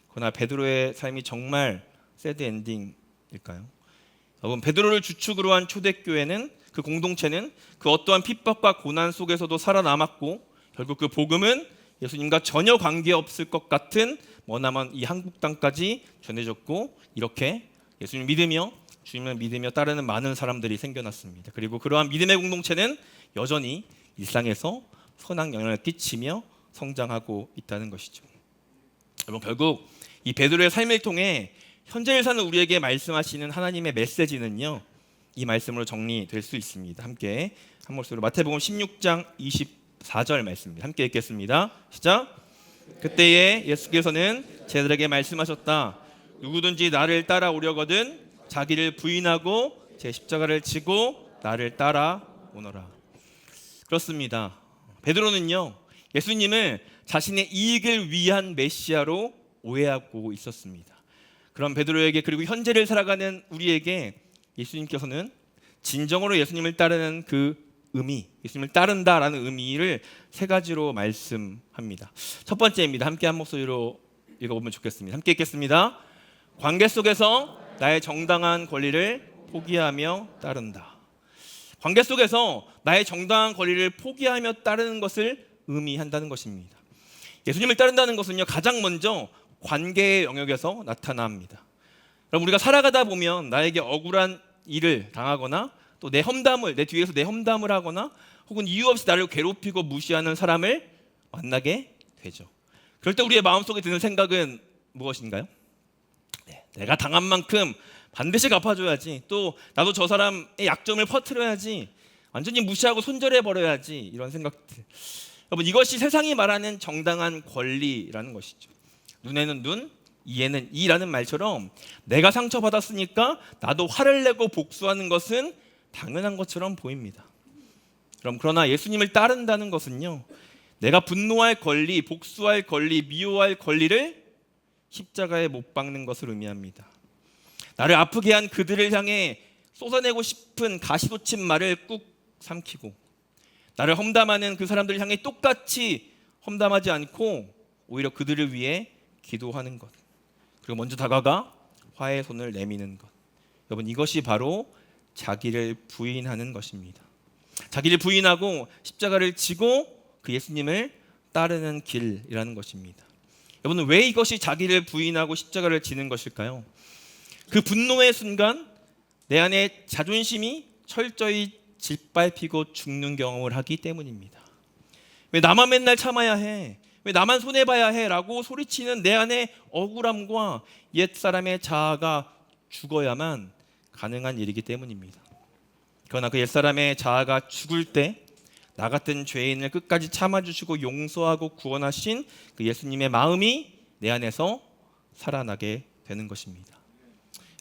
그러나 베드로의 삶이 정말 새드 엔딩일까요? 여러분, 베드로를 주축으로 한 초대교회는, 그 공동체는 그 어떠한 핍박과 고난 속에서도 살아남았고 결국 그 복음은 예수님과 전혀 관계없을 것 같은 머나먼 이 한국 땅까지 전해졌고, 이렇게 예수님을 믿으며 주님을 믿으며 따르는 많은 사람들이 생겨났습니다. 그리고 그러한 믿음의 공동체는 여전히 일상에서 선한 영향을 끼치며 성장하고 있다는 것이죠. 여러분, 결국 이 베드로의 삶을 통해 현재를 사는 우리에게 말씀하시는 하나님의 메시지는요, 이 말씀으로 정리될 수 있습니다. 함께 한 목소리로 마태복음 16장 24절 말씀입니다. 함께 읽겠습니다. 시작. 그때에 예수께서는 제자들에게 말씀하셨다. 누구든지 나를 따라오려거든 자기를 부인하고 제 십자가를 지고 나를 따라오너라. 그렇습니다. 베드로는요, 예수님을 자신의 이익을 위한 메시아로 오해하고 있었습니다. 그럼 베드로에게, 그리고 현재를 살아가는 우리에게 예수님께서는 진정으로 예수님을 따르는 그 의미, 예수님을 따른다라는 의미를 세 가지로 말씀합니다. 첫 번째입니다. 함께 한 목소리로 읽어보면 좋겠습니다. 함께 읽겠습니다. 관계 속에서 나의 정당한 권리를 포기하며 따른다. 관계 속에서 나의 정당한 권리를 포기하며 따르는 것을 의미한다는 것입니다. 예수님을 따른다는 것은요, 가장 먼저 관계의 영역에서 나타납니다. 그럼 우리가 살아가다 보면 나에게 억울한 일을 당하거나 또 내 뒤에서 내 험담을 하거나 혹은 이유 없이 나를 괴롭히고 무시하는 사람을 만나게 되죠. 그럴 때 우리의 마음속에 드는 생각은 무엇인가요? 내가 당한 만큼 반드시 갚아줘야지. 또 나도 저 사람의 약점을 퍼뜨려야지. 완전히 무시하고 손절해버려야지. 이런 생각들. 여러분, 이것이 세상이 말하는 정당한 권리라는 것이죠. 눈에는 눈, 이에는 이라는 말처럼 내가 상처받았으니까 나도 화를 내고 복수하는 것은 당연한 것처럼 보입니다. 그러나 예수님을 따른다는 것은요, 내가 분노할 권리, 복수할 권리, 미워할 권리를 십자가에 못 박는 것을 의미합니다. 나를 아프게 한 그들을 향해 쏟아내고 싶은 가시돋친 말을 꾹 삼키고, 나를 험담하는 그 사람들을 향해 똑같이 험담하지 않고 오히려 그들을 위해 기도하는 것, 그리고 먼저 다가가 화해의 손을 내미는 것. 여러분, 이것이 바로 자기를 부인하는 것입니다. 자기를 부인하고 십자가를 지고 그 예수님을 따르는 길이라는 것입니다. 여러분, 왜 이것이 자기를 부인하고 십자가를 지는 것일까요? 그 분노의 순간 내 안에 자존심이 철저히 짓밟히고 죽는 경험을 하기 때문입니다. 왜 나만 맨날 참아야 해? 왜 나만 손해봐야 해? 라고 소리치는 내 안에 억울함과 옛사람의 자아가 죽어야만 가능한 일이기 때문입니다. 그러나 그 옛사람의 자아가 죽을 때 나 같은 죄인을 끝까지 참아주시고 용서하고 구원하신 그 예수님의 마음이 내 안에서 살아나게 되는 것입니다.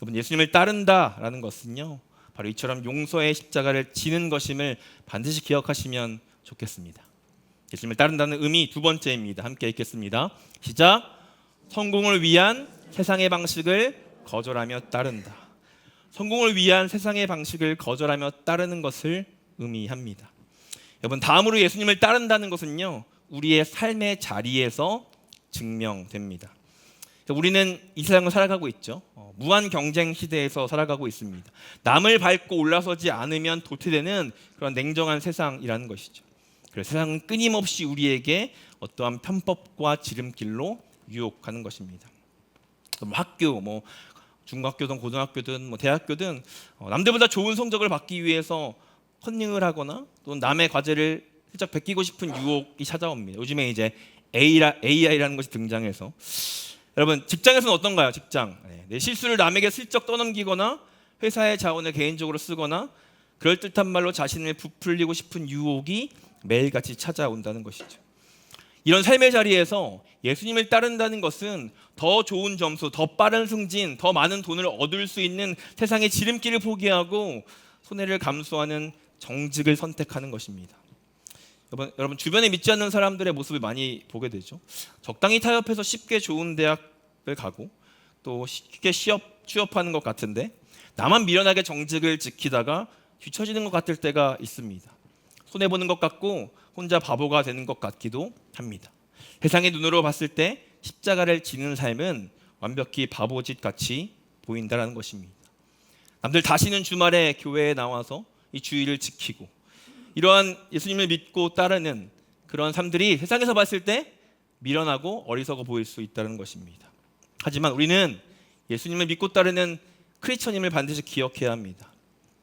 여러분, 예수님을 따른다라는 것은요, 바로 이처럼 용서의 십자가를 지는 것임을 반드시 기억하시면 좋겠습니다. 예수님을 따른다는 의미 두 번째입니다. 함께 읽겠습니다. 시작. 성공을 위한 세상의 방식을 거절하며 따른다. 성공을 위한 세상의 방식을 거절하며 따르는 것을 의미합니다. 여러분, 다음으로 예수님을 따른다는 것은요, 우리의 삶의 자리에서 증명됩니다. 우리는 이 세상을 살아가고 있죠. 무한 경쟁 시대에서 살아가고 있습니다. 남을 밟고 올라서지 않으면 도태되는 그런 냉정한 세상이라는 것이죠. 그래서 세상은 끊임없이 우리에게 어떠한 편법과 지름길로 유혹하는 것입니다. 학교, 중학교든 고등학교든 대학교든 남들보다 좋은 성적을 받기 위해서 컨닝을 하거나 또 남의 과제를 살짝 베끼고 싶은 유혹이 찾아옵니다. 요즘에 이제 AI라는 것이 등장해서, 여러분, 직장에서는 어떤가요? 직장, 내 실수를 남에게 슬쩍 떠넘기거나 회사의 자원을 개인적으로 쓰거나 그럴듯한 말로 자신을 부풀리고 싶은 유혹이 매일같이 찾아온다는 것이죠. 이런 삶의 자리에서 예수님을 따른다는 것은 더 좋은 점수, 더 빠른 승진, 더 많은 돈을 얻을 수 있는 세상의 지름길을 포기하고 손해를 감수하는 정직을 선택하는 것입니다. 여러분, 주변에 믿지 않는 사람들의 모습을 많이 보게 되죠. 적당히 타협해서 쉽게 좋은 대학을 가고 또 쉽게 취업하는 것 같은데 나만 미련하게 정직을 지키다가 뒤처지는 것 같을 때가 있습니다. 손해보는 것 같고 혼자 바보가 되는 것 같기도 합니다. 세상의 눈으로 봤을 때 십자가를 지는 삶은 완벽히 바보짓 같이 보인다는 것입니다. 남들 다 쉬는 주말에 교회에 나와서 이 주의를 지키고 이러한 예수님을 믿고 따르는 그런 삶들이 세상에서 봤을 때 미련하고 어리석어 보일 수 있다는 것입니다. 하지만 우리는 예수님을 믿고 따르는 크리스천임을 반드시 기억해야 합니다.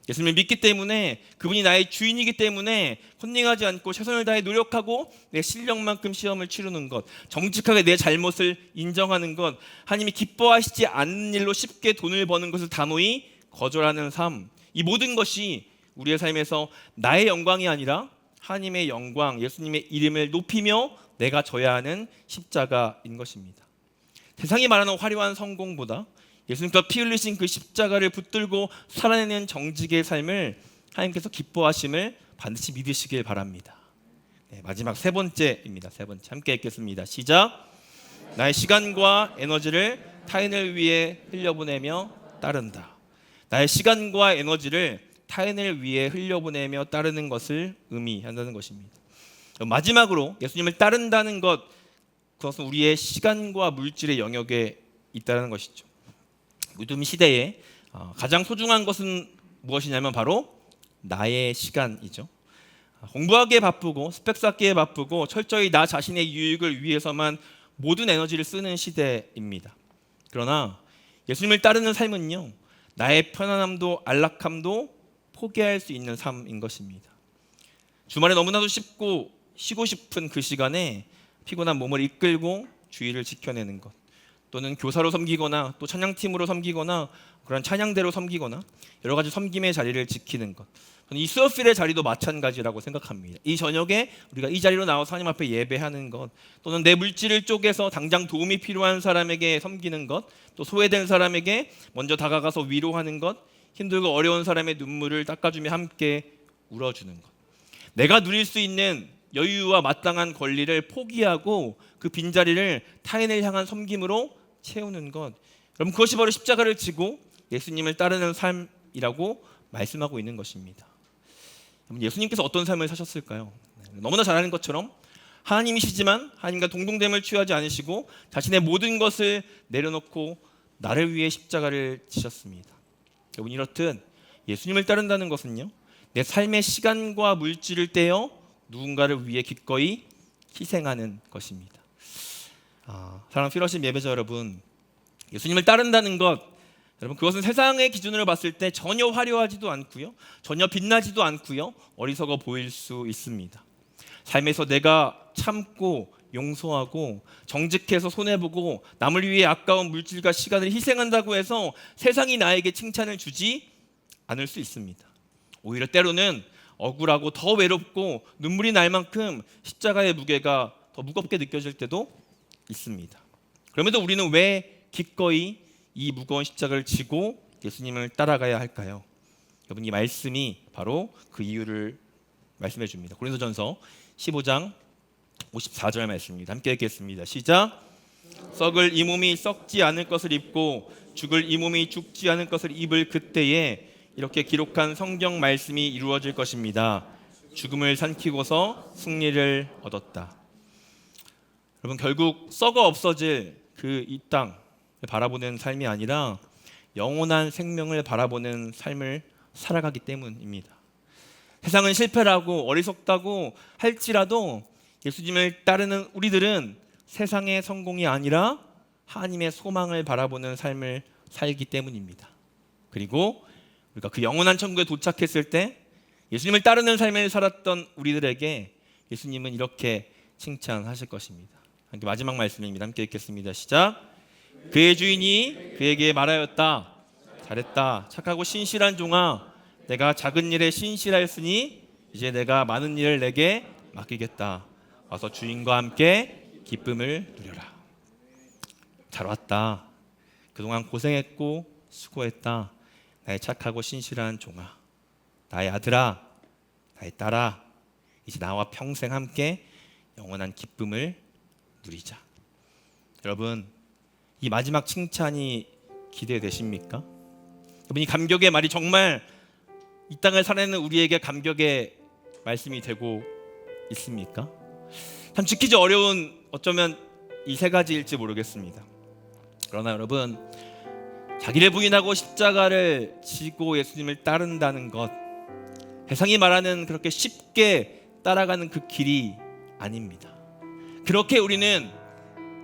예수님을 믿기 때문에, 그분이 나의 주인이기 때문에 컨닝하지 않고 최선을 다해 노력하고 내 실력만큼 시험을 치르는 것, 정직하게 내 잘못을 인정하는 것, 하나님이 기뻐하시지 않는 일로 쉽게 돈을 버는 것을 단호히 거절하는 삶, 이 모든 것이 우리의 삶에서 나의 영광이 아니라 하나님의 영광, 예수님의 이름을 높이며 내가 져야 하는 십자가인 것입니다. 세상이 말하는 화려한 성공보다 예수님께서 피 흘리신 그 십자가를 붙들고 살아내는 정직의 삶을 하나님께서 기뻐하심을 반드시 믿으시길 바랍니다. 마지막 세 번째입니다. 세 번째, 함께 읽겠습니다. 시작. 나의 시간과 에너지를 타인을 위해 흘려보내며 따른다. 나의 시간과 에너지를 타인을 위해 흘려보내며 따르는 것을 의미한다는 것입니다. 마지막으로 예수님을 따른다는 것, 그것은 우리의 시간과 물질의 영역에 있다는 것이죠. 요즘 시대에 가장 소중한 것은 무엇이냐면 바로 나의 시간이죠. 공부하기에 바쁘고 스펙 쌓기에 바쁘고 철저히 나 자신의 유익을 위해서만 모든 에너지를 쓰는 시대입니다. 그러나 예수님을 따르는 삶은요, 나의 편안함도 안락함도 포기할 수 있는 삶인 것입니다. 주말에 너무나도 쉽고 쉬고 싶은 그 시간에 피곤한 몸을 이끌고 주의를 지켜내는 것, 또는 교사로 섬기거나 또 찬양팀으로 섬기거나 그런 찬양대로 섬기거나 여러 가지 섬김의 자리를 지키는 것. 저는 이 수요필의 자리도 마찬가지라고 생각합니다. 이 저녁에 우리가 이 자리로 나와서 하나님 앞에 예배하는 것, 또는 내 물질을 쪼개서 당장 도움이 필요한 사람에게 섬기는 것, 또 소외된 사람에게 먼저 다가가서 위로하는 것, 힘들고 어려운 사람의 눈물을 닦아주며 함께 울어주는 것. 내가 누릴 수 있는 여유와 마땅한 권리를 포기하고 그 빈자리를 타인을 향한 섬김으로 채우는 것. 여러분, 그것이 바로 십자가를 지고 예수님을 따르는 삶이라고 말씀하고 있는 것입니다. 예수님께서 어떤 삶을 사셨을까요? 너무나 잘 아는 것처럼 하나님이시지만 하나님과 동등됨을 취하지 않으시고 자신의 모든 것을 내려놓고 나를 위해 십자가를 지셨습니다. 여러분, 이렇듯 예수님을 따른다는 것은요, 내 삶의 시간과 물질을 떼어 누군가를 위해 기꺼이 희생하는 것입니다. 사랑하는 필요하신 예배자 여러분, 예수님을 따른다는 것, 여러분, 그것은 세상의 기준으로 봤을 때 전혀 화려하지도 않고요, 전혀 빛나지도 않고요, 어리석어 보일 수 있습니다. 삶에서 내가 참고 용서하고 정직해서 손해보고 남을 위해 아까운 물질과 시간을 희생한다고 해서 세상이 나에게 칭찬을 주지 않을 수 있습니다. 오히려 때로는 억울하고 더 외롭고 눈물이 날 만큼 십자가의 무게가 더 무겁게 느껴질 때도 있습니다. 그럼에도 우리는 왜 기꺼이 이 무거운 십자가를 지고 예수님을 따라가야 할까요? 여러분, 이 말씀이 바로 그 이유를 말씀해 줍니다. 고린도전서 15장 54절 말씀입니다. 함께 읽겠습니다. 시작. 썩을 이 몸이 썩지 않을 것을 입고 죽을 이 몸이 죽지 않을 것을 입을 그때에 이렇게 기록한 성경 말씀이 이루어질 것입니다. 죽음을 삼키고서 승리를 얻었다. 여러분, 결국 썩어 없어질 그 이 땅을 바라보는 삶이 아니라 영원한 생명을 바라보는 삶을 살아가기 때문입니다. 세상은 실패라고 어리석다고 할지라도 예수님을 따르는 우리들은 세상의 성공이 아니라 하나님의 소망을 바라보는 삶을 살기 때문입니다. 그리고 우리가 그 영원한 천국에 도착했을 때 예수님을 따르는 삶을 살았던 우리들에게 예수님은 이렇게 칭찬하실 것입니다. 함께 마지막 말씀입니다. 함께 읽겠습니다. 시작. 그의 주인이 그에게 말하였다. 잘했다. 착하고 신실한 종아. 내가 작은 일에 신실하였으니 이제 내가 많은 일을 내게 맡기겠다. 와서 주인과 함께 기쁨을 누려라. 잘 왔다. 그동안 고생했고 수고했다. 나의 착하고 신실한 종아, 나의 아들아, 나의 딸아, 이제 나와 평생 함께 영원한 기쁨을 누리자. 여러분, 이 마지막 칭찬이 기대되십니까? 여러분, 이 감격의 말이 정말 이 땅을 살아내는 우리에게 감격의 말씀이 되고 있습니까? 참 지키기 어려운, 어쩌면 이 세 가지일지 모르겠습니다. 그러나 여러분, 자기를 부인하고 십자가를 지고 예수님을 따른다는 것, 세상이 말하는 그렇게 쉽게 따라가는 그 길이 아닙니다. 그렇게 우리는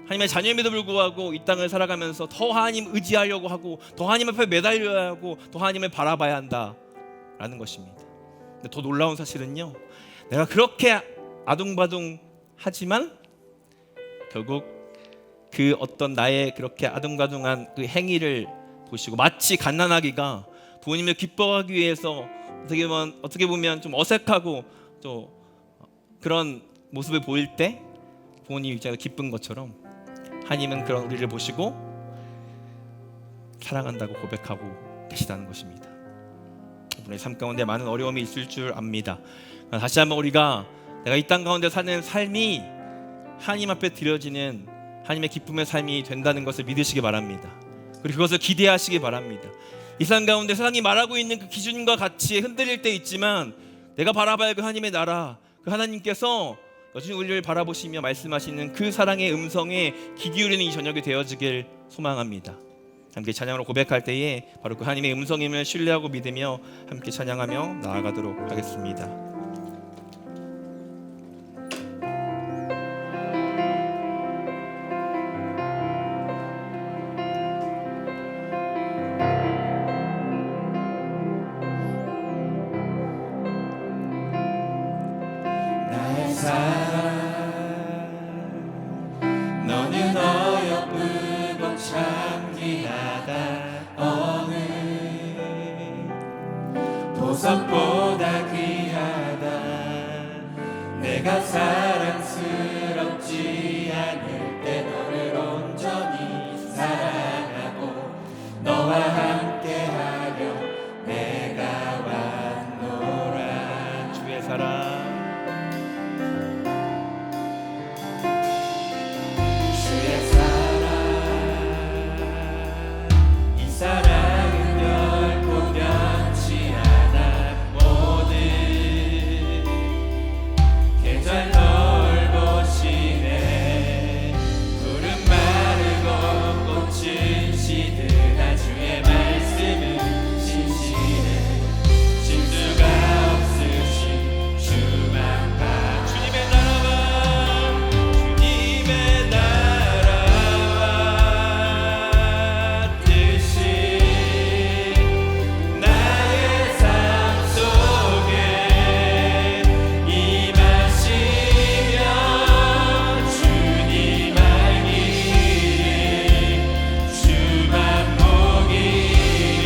하나님의 자녀임에도 불구하고 이 땅을 살아가면서 더 하나님 의지하려고 하고 더 하나님 앞에 매달려야 하고 더 하나님을 바라봐야 한다라는 것입니다. 근데 더 놀라운 사실은요, 내가 그렇게 아둥바둥하지만 결국 그 어떤 나의 그렇게 아둥바둥한 그 행위를 보시고 마치 갓난아기가 부모님을 기뻐하기 위해서 어떻게 보면 좀 어색하고 또 그런 모습을 보일 때 부모님 입장에서 기쁜 것처럼 하나님은 그런 우리를 보시고 사랑한다고 고백하고 계시다는 것입니다. 여러분의 삶 가운데 많은 어려움이 있을 줄 압니다. 다시 한번 우리가 내가 이 땅 가운데 사는 삶이 하나님 앞에 드려지는 하나님의 기쁨의 삶이 된다는 것을 믿으시기 바랍니다. 그리고 그것을 기대하시기 바랍니다. 이 삶 가운데 세상이 말하고 있는 그 기준과 가치에 흔들릴 때 있지만 내가 바라봐야 할 그 하나님의 나라, 그 하나님께서 여전히 우리를 바라보시며 말씀하시는 그 사랑의 음성에 귀 기울이는 이 저녁이 되어지길 소망합니다. 함께 찬양으로 고백할 때에 바로 그 하나님의 음성임을 신뢰하고 믿으며 함께 찬양하며 나아가도록 하겠습니다. 너는 보석보다 귀하다. 내가 사랑스럽지 않을 때 너를 온전히 사랑하고 너와 함께하려 내가 왔노라. 주의 사랑 주의 사랑 이 사랑은 결코 변치 않아. 모든 계절 돌보시네. 푸른 마르고 꽃은 시드나 주의 말씀은 신실해. 심수가 없으신 주만 봐. 주님의 나라와 주님의 나라와 뜻이 나의 삶 속에 임하시며 주님 알기를 주만 보기를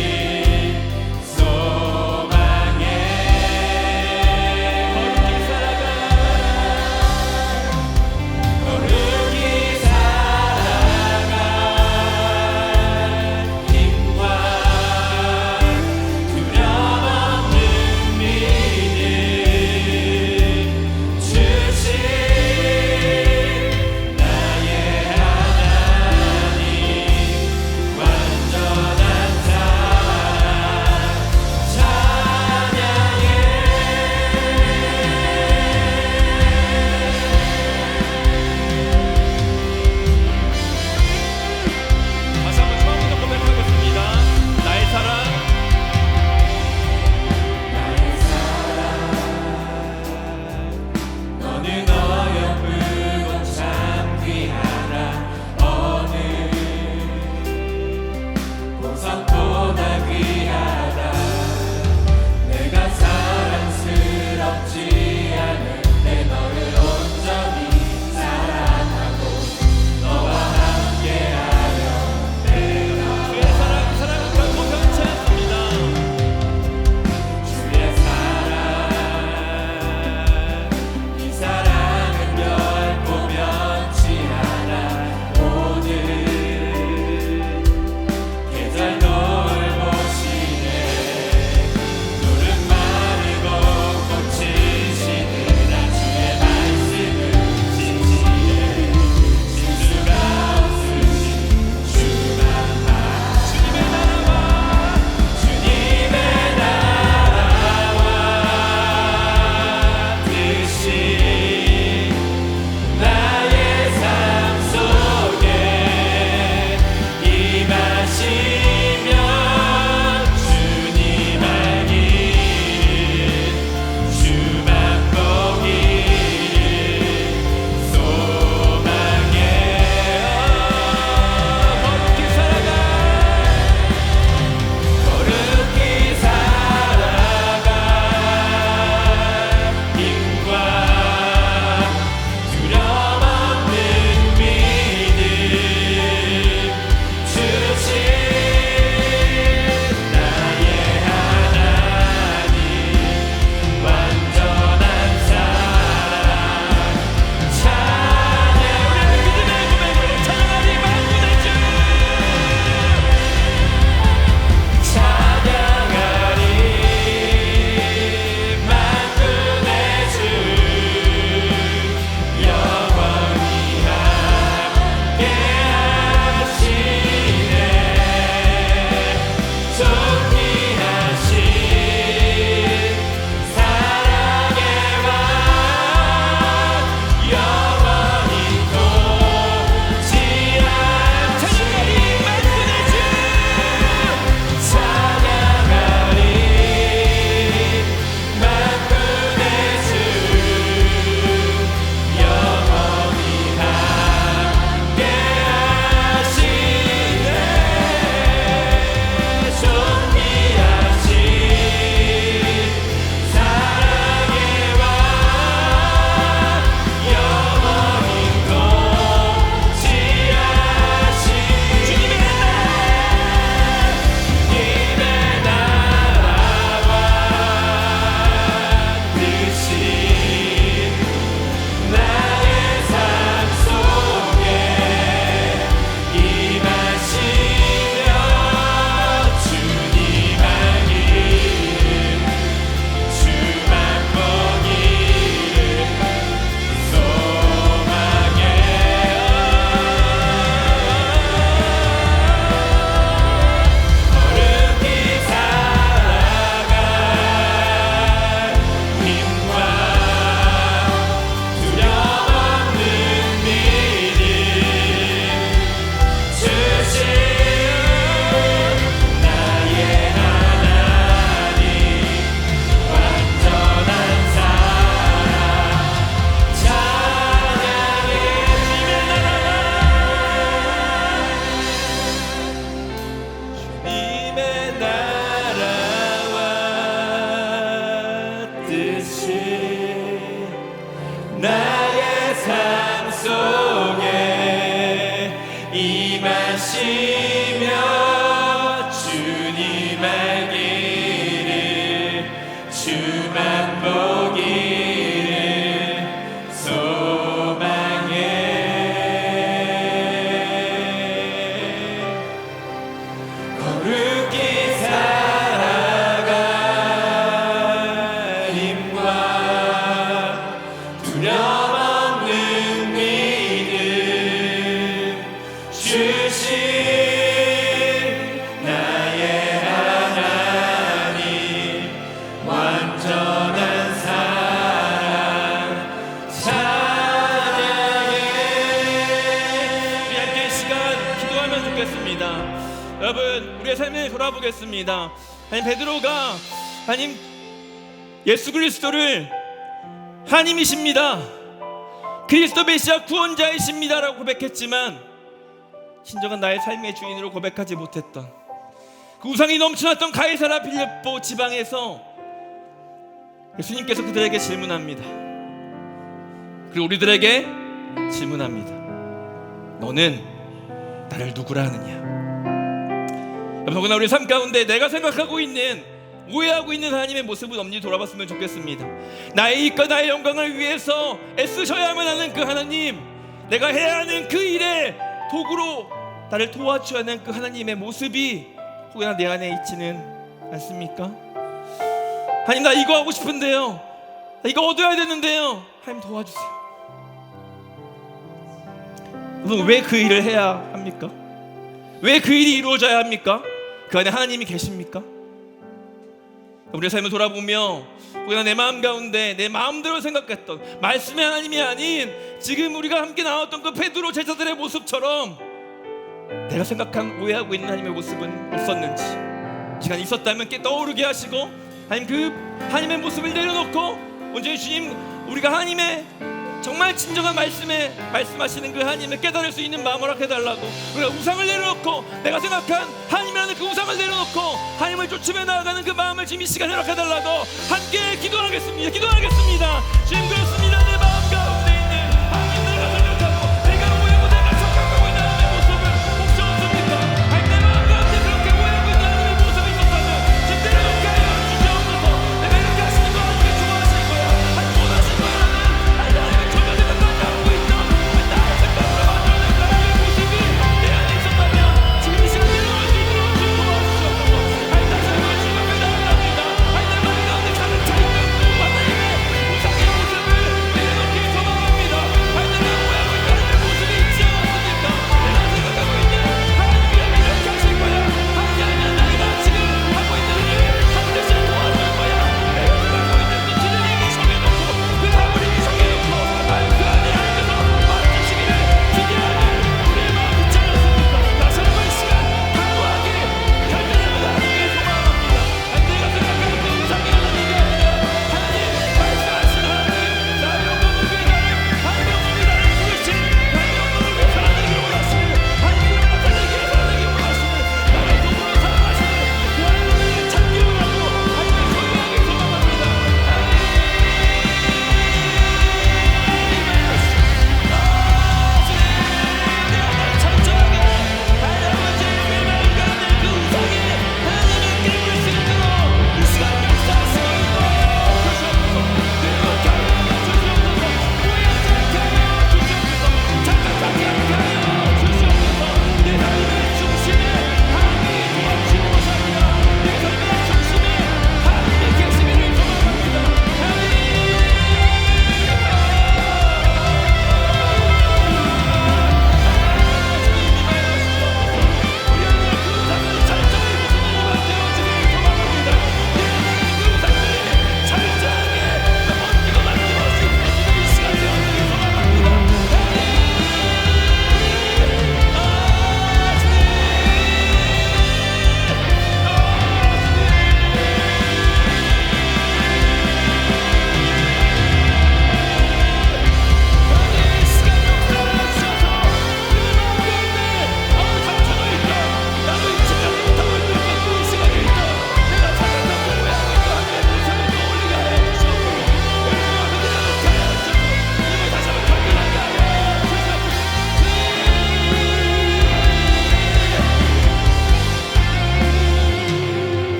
소망해. 거룩히 살아가 힘과 두려움 없는 믿음 주신 나의 하나님. 완전한 사랑 찬양해. 다시 한번 처음부터 고백하겠습니다. 나의 사랑 나의 사랑 너는 어여쁘고 참 귀하라. 어느 보석보다 귀하다. 내가 사랑스럽지 않을 때 너를 온전히 사랑하고 너와 함께하려 내가 주의 사랑 이 사랑은 결코 변치 않습니다. 주의 사랑 이 사랑 여러분, 우리의 삶을 돌아보겠습니다. 하나님, 베드로가 하나님 예수 그리스도를 하나님이십니다, 그리스도 메시아 구원자이십니다라고 고백했지만 진정한 나의 삶의 주인으로 고백하지 못했던 그 우상이 넘쳐났던 가이사라 빌립보 지방에서 예수님께서 그들에게 질문합니다. 그리고 우리들에게 질문합니다. 너는 나를 누구라 하느냐? 더구나 우리 삶 가운데 내가 생각하고 있는, 오해하고 있는 하나님의 모습은 없니 돌아봤으면 좋겠습니다. 나의 이익과 나의 영광을 위해서 애쓰셔야만 하는 그 하나님, 내가 해야 하는 그 일에 도구로 나를 도와줘야 하는 그 하나님의 모습이 혹여나 내 안에 있지는 않습니까? 하나님, 나 이거 하고 싶은데요, 나 이거 얻어야 되는데요, 하나님 도와주세요. 여러분, 왜 그 일을 해야 합니까? 왜 그 일이 이루어져야 합니까? 그 안에 하나님이 계십니까? 우리의 삶을 돌아보며 혹여나 내 마음 가운데 내 마음대로 생각했던 말씀의 하나님이 아닌 지금 우리가 함께 나왔던 그 베드로 제자들의 모습처럼 내가 생각한 오해하고 있는 하나님의 모습은 없었는지 시간이 있었다면 깨 떠오르게 하시고, 하나님 그 하나님의 모습을 내려놓고 온전히 주님, 우리가 하나님의 정말 진정한 말씀하시는 그 하나님을 깨달을 수 있는 마음을 허락해달라고, 우리가 우상을 내려놓고 내가 생각한 하나님이라는 그 우상을 내려놓고 하나님을 쫓으며 나아가는 그 마음을 지금 이 시간에 허락해달라고 함께 기도하겠습니다. 주님, 그렇습니다. 내 마음 가운데 있는 하나님, 내가 생각하고 내가 오해하고 내가 착각하고 있는 하나님의 모습을 혹시 없습니까? 하나님, 내 마음 가운데 그렇게 오해하고 있는 하나님의 모습이 있었다면 지금 내려놓게 하여 주시옵소서. 내가 이렇게 하시는 거 하나님이 좋아하실 거야, 하나님 원하실 거야. 하나님의 전혀 생각하지 않고 있던 나의 생각으로 만들어낸 하나님의 모습이 내 안에 있었다면 지금 이 시간 내려놓을 수 있도록 주 도와주시옵소서. 하나님, 다시 한번 주님 앞에 나아갑니다. 하나님, 내 마음 가운데 가득 차 있는 그 하나님의 우상의 모습을 내려놓기 소망합니다. 하나님, 내가 오해하고 있는 하나님의 모습이 있지 않았습니까? 내가 생각하고 있는 하나님이라면 이렇게 하실 거야. 하나님, 아니면 내가 지금 하고 있는 일을 한 대씩 도와줄 거야. 내가 생각하고 있는 그 진리를 정해놓고 그 하물이 정해놓고 하나님 그 안에 하나님께서 말해주시기를 기대하는 우리의 마음 있지 않았습니까? 다시 한번 이 시간 강구하게 결단하는 하나님의 소망합니다. 하나님, 내가 생각하는 그 우상의 하나님이 아니라 하나님 말씀하신 하나님, 나의 영광을 위해 하나님 영광을 나를 부르신 나의 영광을 위해 살아내기를 원하시는 하나님의 나타내기를 살아내기를 원하시는 나의 도구로 사랑하시는 그 하나님을 찾기를 원하고 하나님을 소유하기 소망합니다.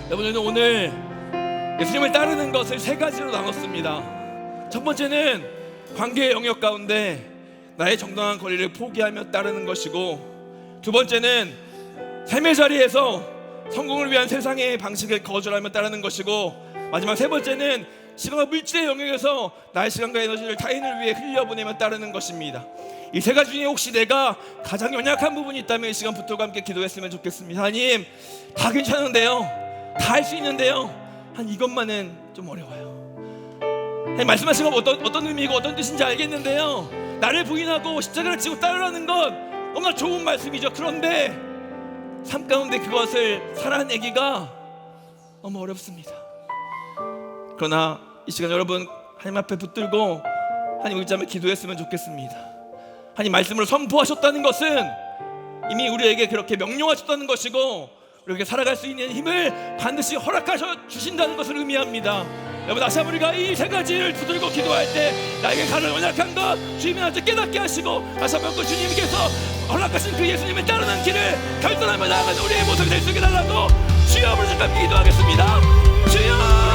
여러분, 오늘 예수님을 따르는 것을 세 가지로 나눴습니다. 첫 번째는 관계의 영역 가운데 나의 정당한 권리를 포기하며 따르는 것이고, 두 번째는 삶의 자리에서 성공을 위한 세상의 방식을 거절하며 따르는 것이고, 마지막 세 번째는 시간과 물질의 영역에서 나의 시간과 에너지를 타인을 위해 흘려보내며 따르는 것입니다. 이 세 가지 중에 혹시 내가 가장 연약한 부분이 있다면 이 시간 붙들고 함께 기도했으면 좋겠습니다. 하나님, 다 괜찮은데요, 다 할 수 있는데요, 한 이것만은 좀 어려워요. 하나님, 말씀하신 건 어떤 의미고 어떤 뜻인지 알겠는데요, 나를 부인하고 십자가를 지고 따르라는 건 너무나 좋은 말씀이죠. 그런데 삶 가운데 그것을 살아내기가 너무 어렵습니다. 그러나 이 시간 여러분 하나님 앞에 붙들고 하나님 의지하며 기도했으면 좋겠습니다. 하나님 말씀을 선포하셨다는 것은 이미 우리에게 그렇게 명령하셨다는 것이고 우리에게 살아갈 수 있는 힘을 반드시 허락하셔 주신다는 것을 의미합니다. 여러분 다시 한번 우리가 이 세 가지를 붙들고 기도할 때 나에게 가는 연약한 것 주님한테 깨닫게 하시고 다시 한번 그 주님께서 허락하신 그 예수님을 따르는 길을 결단하며 나아가는 우리의 모습이 될 수 있게 달라고 주여 부르짖고 함께 기도하겠습니다. 주여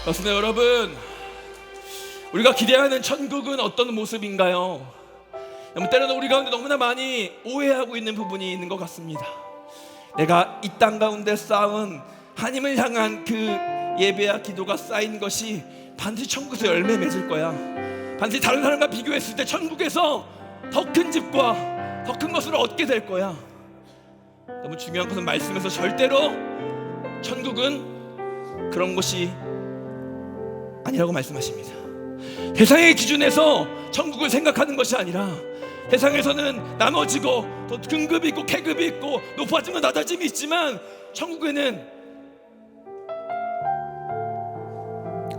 그렇습니다. 여러분 우리가 기대하는 천국은 어떤 모습인가요? 때로는 우리 가운데 너무나 많이 오해하고 있는 부분이 있는 것 같습니다. 내가 이 땅 가운데 쌓은 하나님을 향한 그 예배와 기도가 쌓인 것이 반드시 천국에서 열매 맺을 거야. 반드시 다른 사람과 비교했을 때 천국에서 더 큰 집과 더 큰 것을 얻게 될 거야. 너무 중요한 것은 말씀에서 절대로 천국은 그런 것이 아니라고 말씀하십니다. 세상의 기준에서 천국을 생각하는 것이 아니라 세상에서는 나눠지고 또 등급이 있고 계급이 있고 높아지면 낮아짐이 있지만 천국에는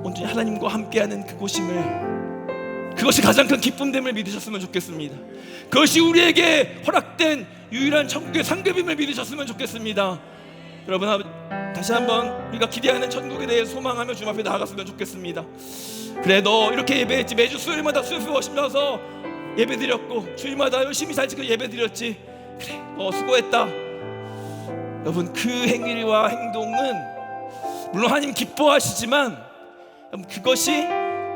온전히 하나님과 함께하는 그곳임을, 그것이 가장 큰 기쁨됨을 믿으셨으면 좋겠습니다. 그것이 우리에게 허락된 유일한 천국의 상급임을 믿으셨으면 좋겠습니다. 여러분 다시 한번 우리가 기대하는 천국에 대해 소망하며 주님 앞에 나아갔으면 좋겠습니다. 그래 너 이렇게 예배했지, 매주 수요일마다 수요일 오시면서 예배드렸고 주일마다 열심히 잘 지켜 예배드렸지, 그래 너 수고했다. 여러분 그 행위와 행동은 물론 하나님 기뻐하시지만 그것이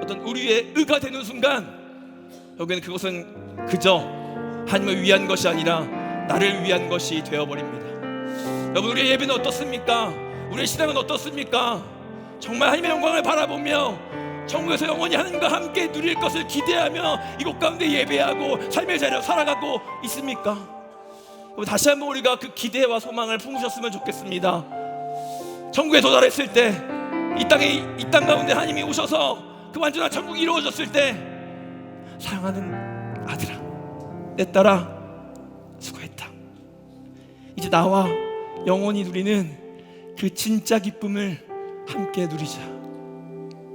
어떤 우리의 의가 되는 순간 여기는 그것은 그저 하나님을 위한 것이 아니라 나를 위한 것이 되어버립니다. 여러분 우리의 예배는 어떻습니까? 우리의 신앙은 어떻습니까? 정말 하나님의 영광을 바라보며 천국에서 영원히 하나님과 함께 누릴 것을 기대하며 이곳 가운데 예배하고 삶의 자리로 살아가고 있습니까? 다시 한번 우리가 그 기대와 소망을 품으셨으면 좋겠습니다. 천국에 도달했을 때 이 땅 가운데 하나님이 오셔서 그 완전한 천국이 이루어졌을 때 사랑하는 아들아 내 딸아 수고했다. 이제 나와 영원히 누리는 그 진짜 기쁨을 함께 누리자.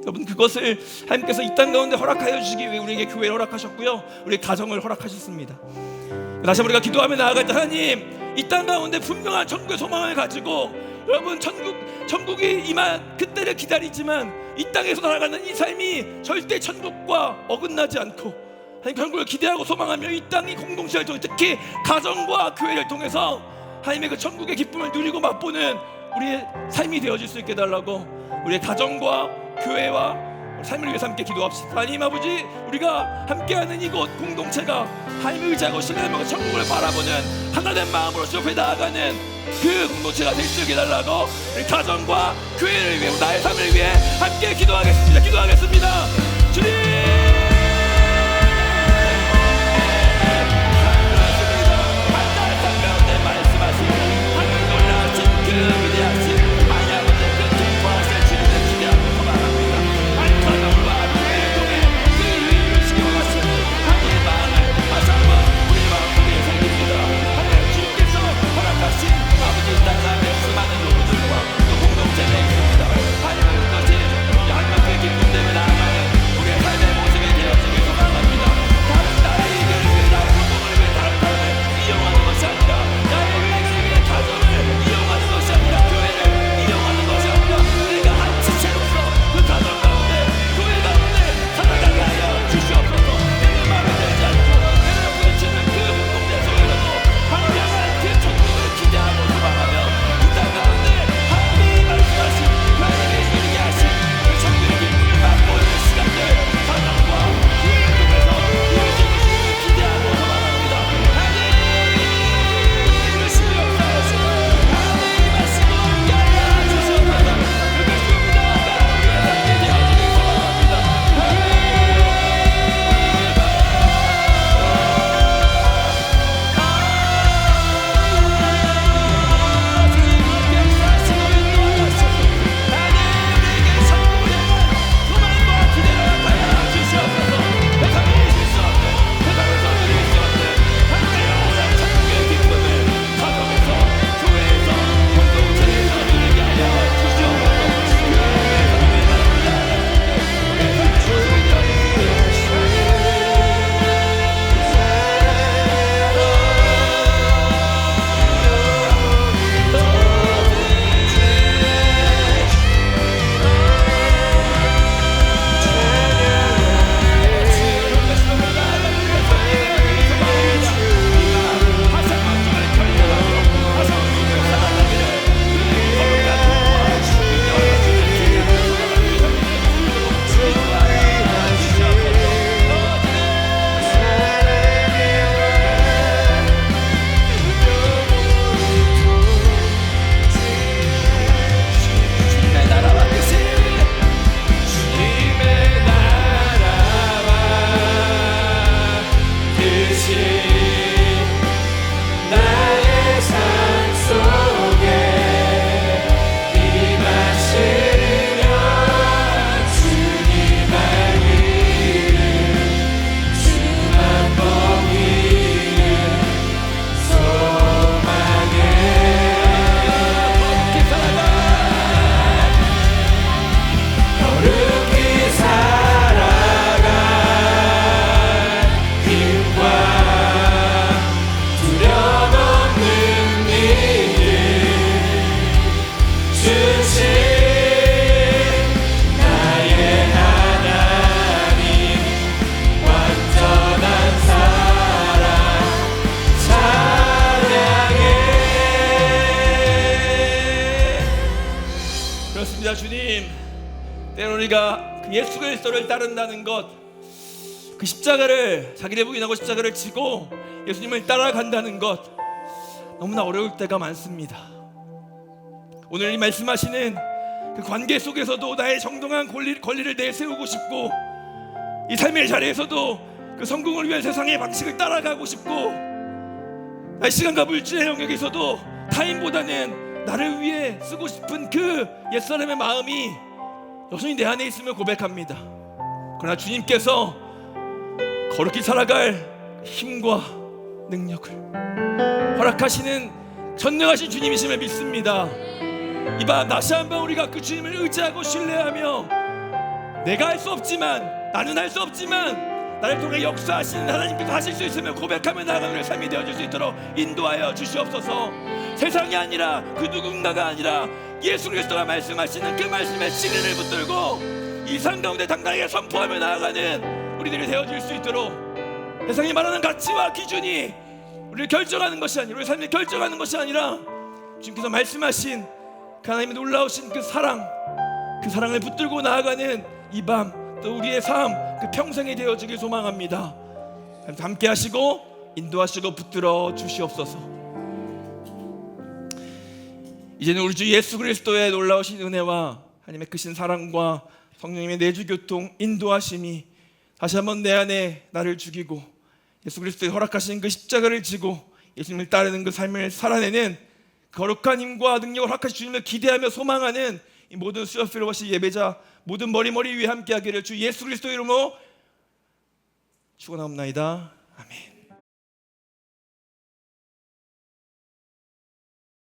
여러분, 그것을 하나님께서 이 땅 가운데 허락하여 주시기 위해 우리에게 교회를 허락하셨고요, 우리 가정을 허락하셨습니다. 다시 한번 우리가 기도하며 나아갈 때, 하나님, 이 땅 가운데 분명한 천국의 소망을 가지고 여러분, 천국이 임한 그때를 기다리지만 이 땅에서 살아가는 이 삶이 절대 천국과 어긋나지 않고 하나님 천국을 기대하고 소망하며 이 땅이 공동체를 통해, 특히 가정과 교회를 통해서 하나님의 그 천국의 기쁨을 누리고 맛보는 우리의 삶이 되어질 수 있게 해달라고, 우리의 가정과 교회와 삶을 위해서 함께 기도합시다. 하나님 아버지, 우리가 함께하는 이곳 공동체가 하나님을 의지하고 신뢰하며 천국을 바라보는 하나된 마음으로 좁혀 나아가는 그 공동체가 될 수 있게 해달라고, 우리 가정과 교회를 위해, 나의 삶을 위해 함께 기도하겠습니다. 주님, 주님, 때로 우리가 그 예수 그리스도를 따른다는 것, 그 십자가를, 자기를 부인하고 십자가를 지고 예수님을 따라간다는 것, 너무나 어려울 때가 많습니다. 오늘 이 말씀하시는 그 관계 속에서도 나의 정당한 권리를 내세우고 싶고, 이 삶의 자리에서도 그 성공을 위한 세상의 방식을 따라가고 싶고, 나의 시간과 물질의 영역에서도 타인보다는 나를 위해 쓰고 싶은 그 옛사람의 마음이 여전히 내 안에 있음을 고백합니다. 그러나 주님께서 거룩히 살아갈 힘과 능력을 허락하시는 전능하신 주님이심을 믿습니다. 이 밤 다시 한번 우리가 그 주님을 의지하고 신뢰하며 내가 할 수 없지만, 나는 할 수 없지만 나를 통해 역사하시는 하나님께서 하실 수 있으면 고백하며 나아가는 우리의 삶이 되어질 수 있도록 인도하여 주시옵소서. 세상이 아니라 그 누군가가 아니라 예수 그리스도가 말씀하시는 그 말씀의 진리를 붙들고 이 삶 가운데 당당하게 선포하며 나아가는 우리들이 되어질 수 있도록, 세상이 말하는 가치와 기준이 우리를 결정하는 것이 아니라, 우리 삶을 결정하는 것이 아니라 주님께서 말씀하신 그 하나님의 놀라우신 그 사랑을 붙들고 나아가는 이 밤, 또 우리의 삶, 그 평생이 되어지길 소망합니다. 함께 하시고 인도하시고 붙들어 주시옵소서. 이제는 우리 주 예수 그리스도의 놀라우신 은혜와 하나님의 크신 사랑과 성령님의 내주교통 인도하심이 다시 한번 내 안에 나를 죽이고 예수 그리스도의 허락하신 그 십자가를 지고 예수님을 따르는 그 삶을 살아내는 거룩한 힘과 능력을 허락하신 주님을 기대하며 소망하는 이 모든 수요필로워시 예배자 모든 머리 위에 함께하기를 주 예수 그리스도 이름으로 축원하옵나이다. 아멘.